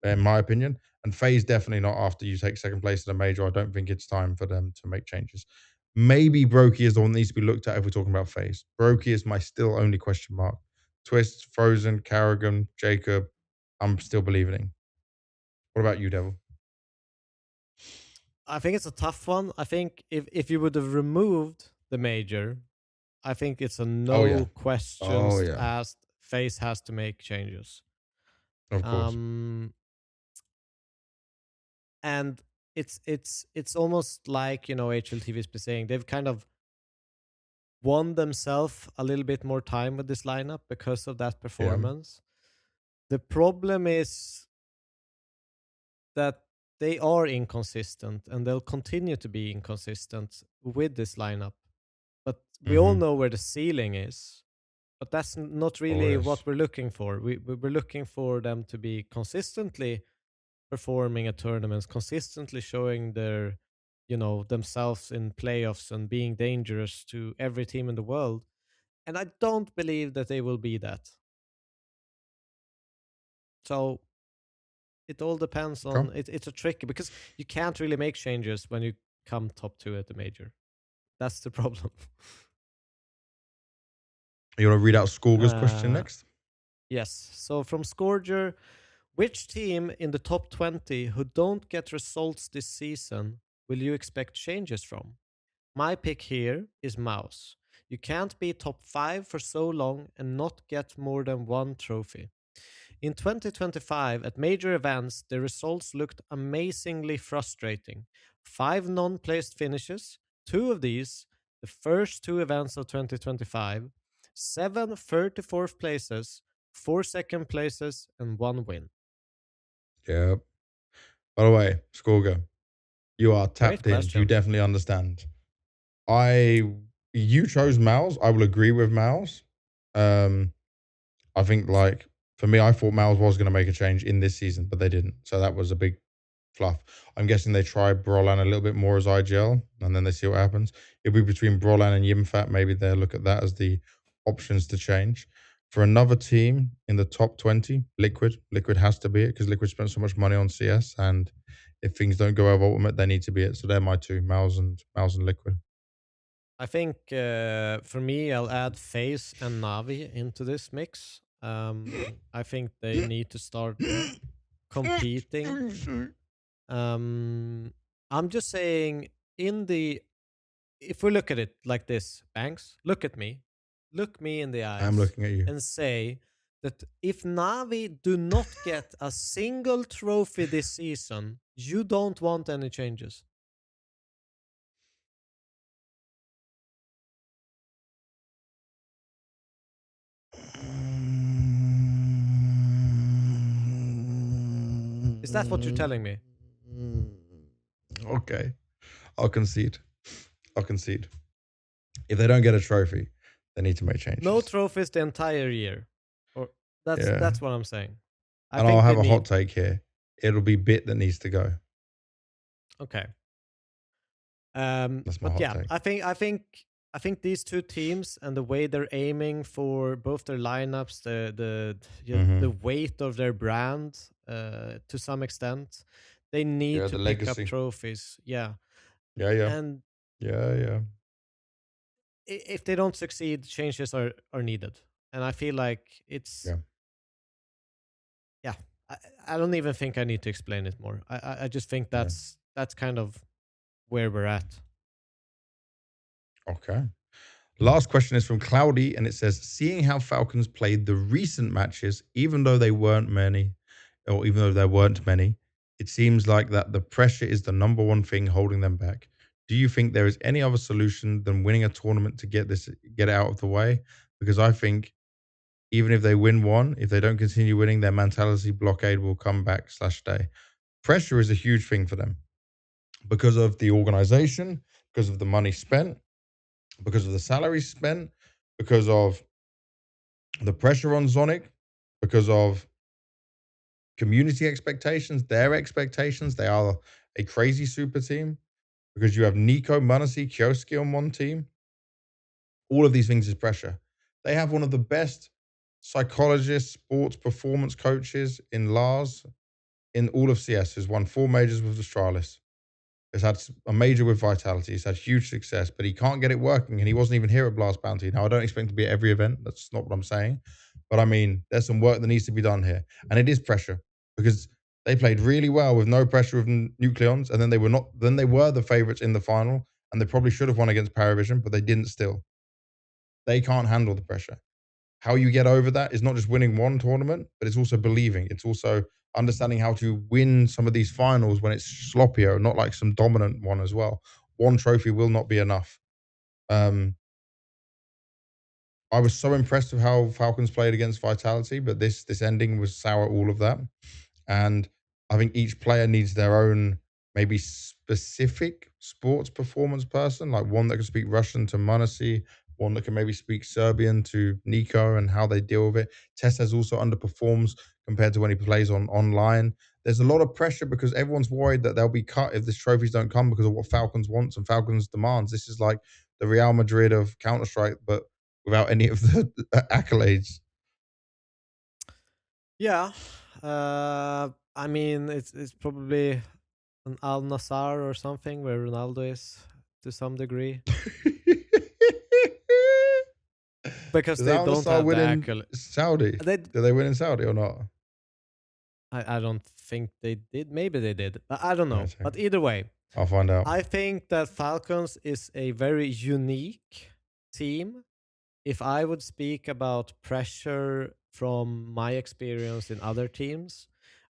in my opinion. And FaZe definitely not after you take second place at a major. I don't think it's time for them to make changes. Maybe Brokey is the one that needs to be looked at if we're talking about FaZe. Brokey is my still only question mark. Twist, Frozen, Carrigan, Jacob, I'm still believing. What about you, Devil? I think it's a tough one. I think if you would have removed the major, I think it's a no questions asked. FaZe has to make changes. Of course. And it's almost like, you know, HLTV has been saying they've kind of won themselves a little bit more time with this lineup because of that performance. The problem is that they are inconsistent and they'll continue to be inconsistent with this lineup. But we all know where the ceiling is. But that's not really what we're looking for. We're looking for them to be consistently performing at tournaments, consistently showing their, you know, themselves in playoffs and being dangerous to every team in the world. And I don't believe that they will be that. So it all depends on it's a tricky because you can't really make changes when you come top 2 at the major. That's the problem. You want to read out Scorger's question next? Yes. So from Scorger, which team in the top 20 who don't get results this season will you expect changes from? My pick here is Mouz. You can't be top 5 for so long and not get more than one trophy. In 2025, at major events, the results looked amazingly frustrating. 5 non-placed finishes, 2 of these, the first 2 events of 2025, 7 34th places, 4 second places, and 1 win. Yeah. By the way, Scorger, you are tapped in. You definitely understand. You chose Mouz. I will agree with Mouz. I think, like, for me, I thought Mouz was going to make a change in this season, but they didn't. So that was a big fluff. I'm guessing they try Brolan a little bit more as IGL, and then they see what happens. It'll be between Brolan and Yimfat. Maybe they'll look at that as the options to change. For another team in the top 20, Liquid. Liquid has to be it because Liquid spent so much money on CS, and if things don't go over Ultimate, they need to be it. So they're my two, Mouz and Liquid. I think for me, I'll add FaZe and NaVi into this mix. I think they need to start competing. I'm just saying, if we look at it like this, Banks, look at me. look me in the eyes I'm looking at you. and say that if NaVi do not get a single trophy this season, you don't want any changes. Is that what you're telling me? Okay. I'll concede. If they don't get a trophy, they need to make changes. No trophies the entire year. Or that's what I'm saying. And I'll have a hot take here. It'll be Bit that needs to go. Okay. That's my hot take. I think these two teams and the way they're aiming for both their lineups, the weight of their brand, to some extent, they need to pick up trophies. Yeah. And if they don't succeed, changes are needed. And I feel like it's I don't even think I need to explain it more. I just think that's kind of where we're at. Okay. Last question is from Cloudy, and it says, seeing how Falcons played the recent matches, even though there weren't many, it seems like that the pressure is the number one thing holding them back. Do you think there is any other solution than winning a tournament to get it out of the way? Because I think even if they win one, if they don't continue winning, their mentality blockade will come back /stay. Pressure is a huge thing for them because of the organization, because of the money spent, because of the salary spent, because of the pressure on Zonic, because of community expectations, their expectations. They are a crazy super team because you have Nico, Munassi, Kioski on one team. All of these things is pressure. They have one of the best psychologists, sports performance coaches in Lars in all of CS, who's won 4 majors with Astralis. Has had a major with Vitality. He's had huge success, but he can't get it working, and he wasn't even here at Blast Bounty. Now, I don't expect him to be at every event. That's not what I'm saying. But I mean, there's some work that needs to be done here. And it is pressure because they played really well with no pressure with Nucleons, and then they were the favorites in the final, and they probably should have won against Paravision, but they didn't still. They can't handle the pressure. How you get over that is not just winning one tournament, but it's also believing. It's also understanding how to win some of these finals when it's sloppier, not like some dominant one as well. One trophy will not be enough. I was so impressed with how Falcons played against Vitality, but this ending was sour all of that. And I think each player needs their own maybe specific sports performance person, like one that can speak Russian to Munassi, one that can maybe speak Serbian to Nico and how they deal with it. Tess also underperforms compared to when he plays online. There's a lot of pressure because everyone's worried that they'll be cut if these trophies don't come because of what Falcons wants and Falcons demands. This is like the Real Madrid of Counter-Strike, but without any of the accolades. Yeah. I mean, it's probably an Al Nassr or something where Ronaldo is to some degree. Because they don't have the accolade. Saudi. Did they win in Saudi or not? I don't think they did. Maybe they did. I don't know. But either way, I'll find out. I think that Falcons is a very unique team. If I would speak about pressure from my experience in other teams,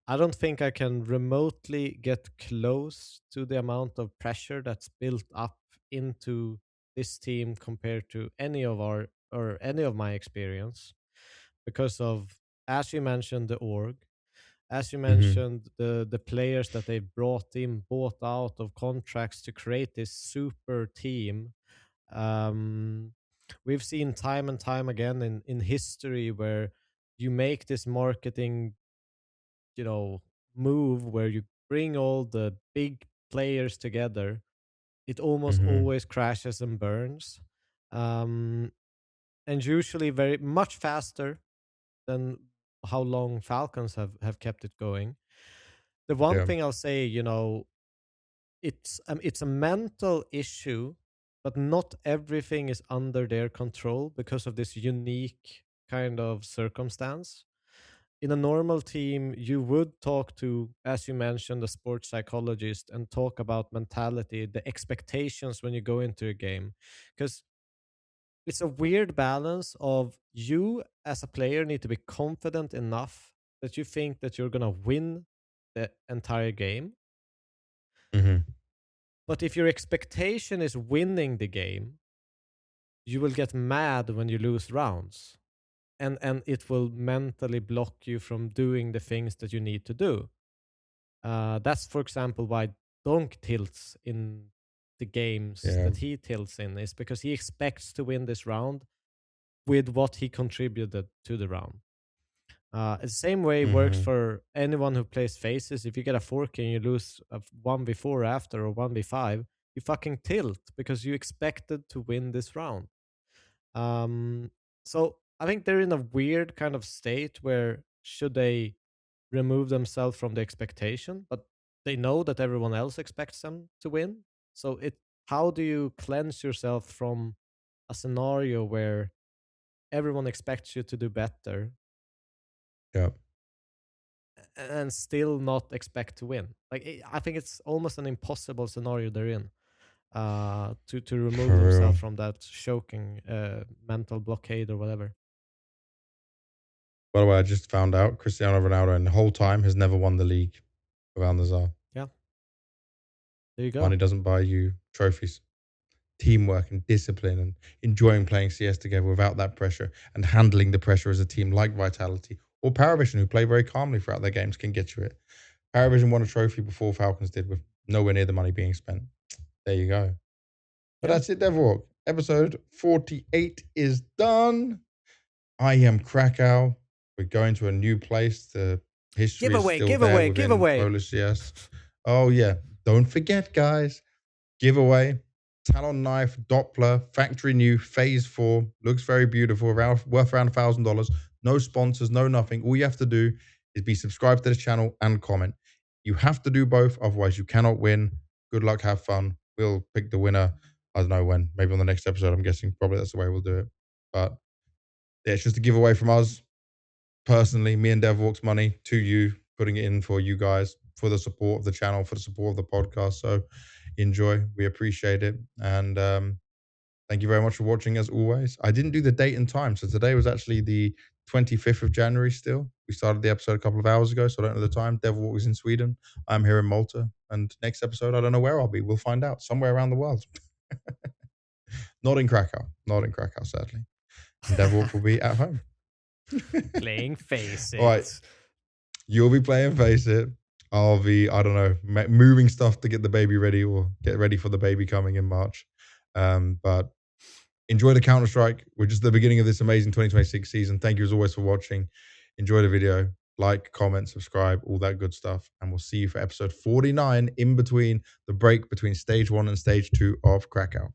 I don't think I can remotely get close to the amount of pressure that's built up into this team compared to any of my experience because of, as you mentioned, the org, as you mentioned, the players that they've brought out of contracts to create this super team. We've seen time and time again in history where you make this marketing, move where you bring all the big players together. It almost always crashes and burns, and usually very much faster than how long Falcons have kept it going. The one thing I'll say, it's a mental issue, but not everything is under their control because of this unique kind of circumstance. In a normal team, you would talk to, as you mentioned, a sports psychologist and talk about mentality, the expectations when you go into a game. Because, it's a weird balance of you as a player need to be confident enough that you think that you're gonna win the entire game. But if your expectation is winning the game, you will get mad when you lose rounds. And it will mentally block you from doing the things that you need to do. That's, for example, why Donk tilts in the games that he tilts in, is because he expects to win this round with what he contributed to the round. The same way works for anyone who plays FaZes. If you get a 4K and you lose a 1v4 after or 1v5, you fucking tilt because you expected to win this round. So I think they're in a weird kind of state where should they remove themselves from the expectation, but they know that everyone else expects them to win. So how do you cleanse yourself from a scenario where everyone expects you to do better? Yeah. And still not expect to win. Like, I think it's almost an impossible scenario they're in, to remove themselves from that choking mental blockade or whatever. By the way, I just found out Cristiano Ronaldo in the whole time has never won the league around the Tsar. Yeah. There you go. Money doesn't buy you trophies. Teamwork and discipline and enjoying playing CS together without that pressure and handling the pressure as a team like Vitality or Paravision, who play very calmly throughout their games, can get you it. Paravision won a trophy before Falcons did with nowhere near the money being spent. There you go. But that's it, Devilwalk. Episode 48 is done. IEM Krakow. We're going to a new place. The history is still there within Polish CS. Oh, yeah. Don't forget, guys. Giveaway. Talon knife, Doppler, factory new, phase 4. Looks very beautiful, worth around $1,000. No sponsors, no nothing. All you have to do is be subscribed to this channel and comment. You have to do both, otherwise you cannot win. Good luck, have fun. We'll pick the winner. I don't know when. Maybe on the next episode, I'm guessing. Probably that's the way we'll do it. But yeah, it's just a giveaway from us. Personally, me and Devilwalk's money to you, putting it in for you guys, for the support of the channel, for the support of the podcast. So enjoy. We appreciate it. And thank you very much for watching, as always. I didn't do the date and time. So today was actually the 25th of January still. We started the episode a couple of hours ago, so I don't know the time. Devilwalk is in Sweden. I'm here in Malta. And next episode, I don't know where I'll be. We'll find out. Somewhere around the world. Not in Krakow. Not in Krakow, sadly. And Devilwalk will be at home. Playing Face It. All right. You'll be playing Face It. I'll be, I don't know, moving stuff to get the baby ready or get ready for the baby coming in March. But enjoy the Counter-Strike. We're just at the beginning of this amazing 2026 season. Thank you as always for watching. Enjoy the video. Like, comment, subscribe, all that good stuff. And we'll see you for episode 49 in between the break between stage 1 and stage 2 of Krakow.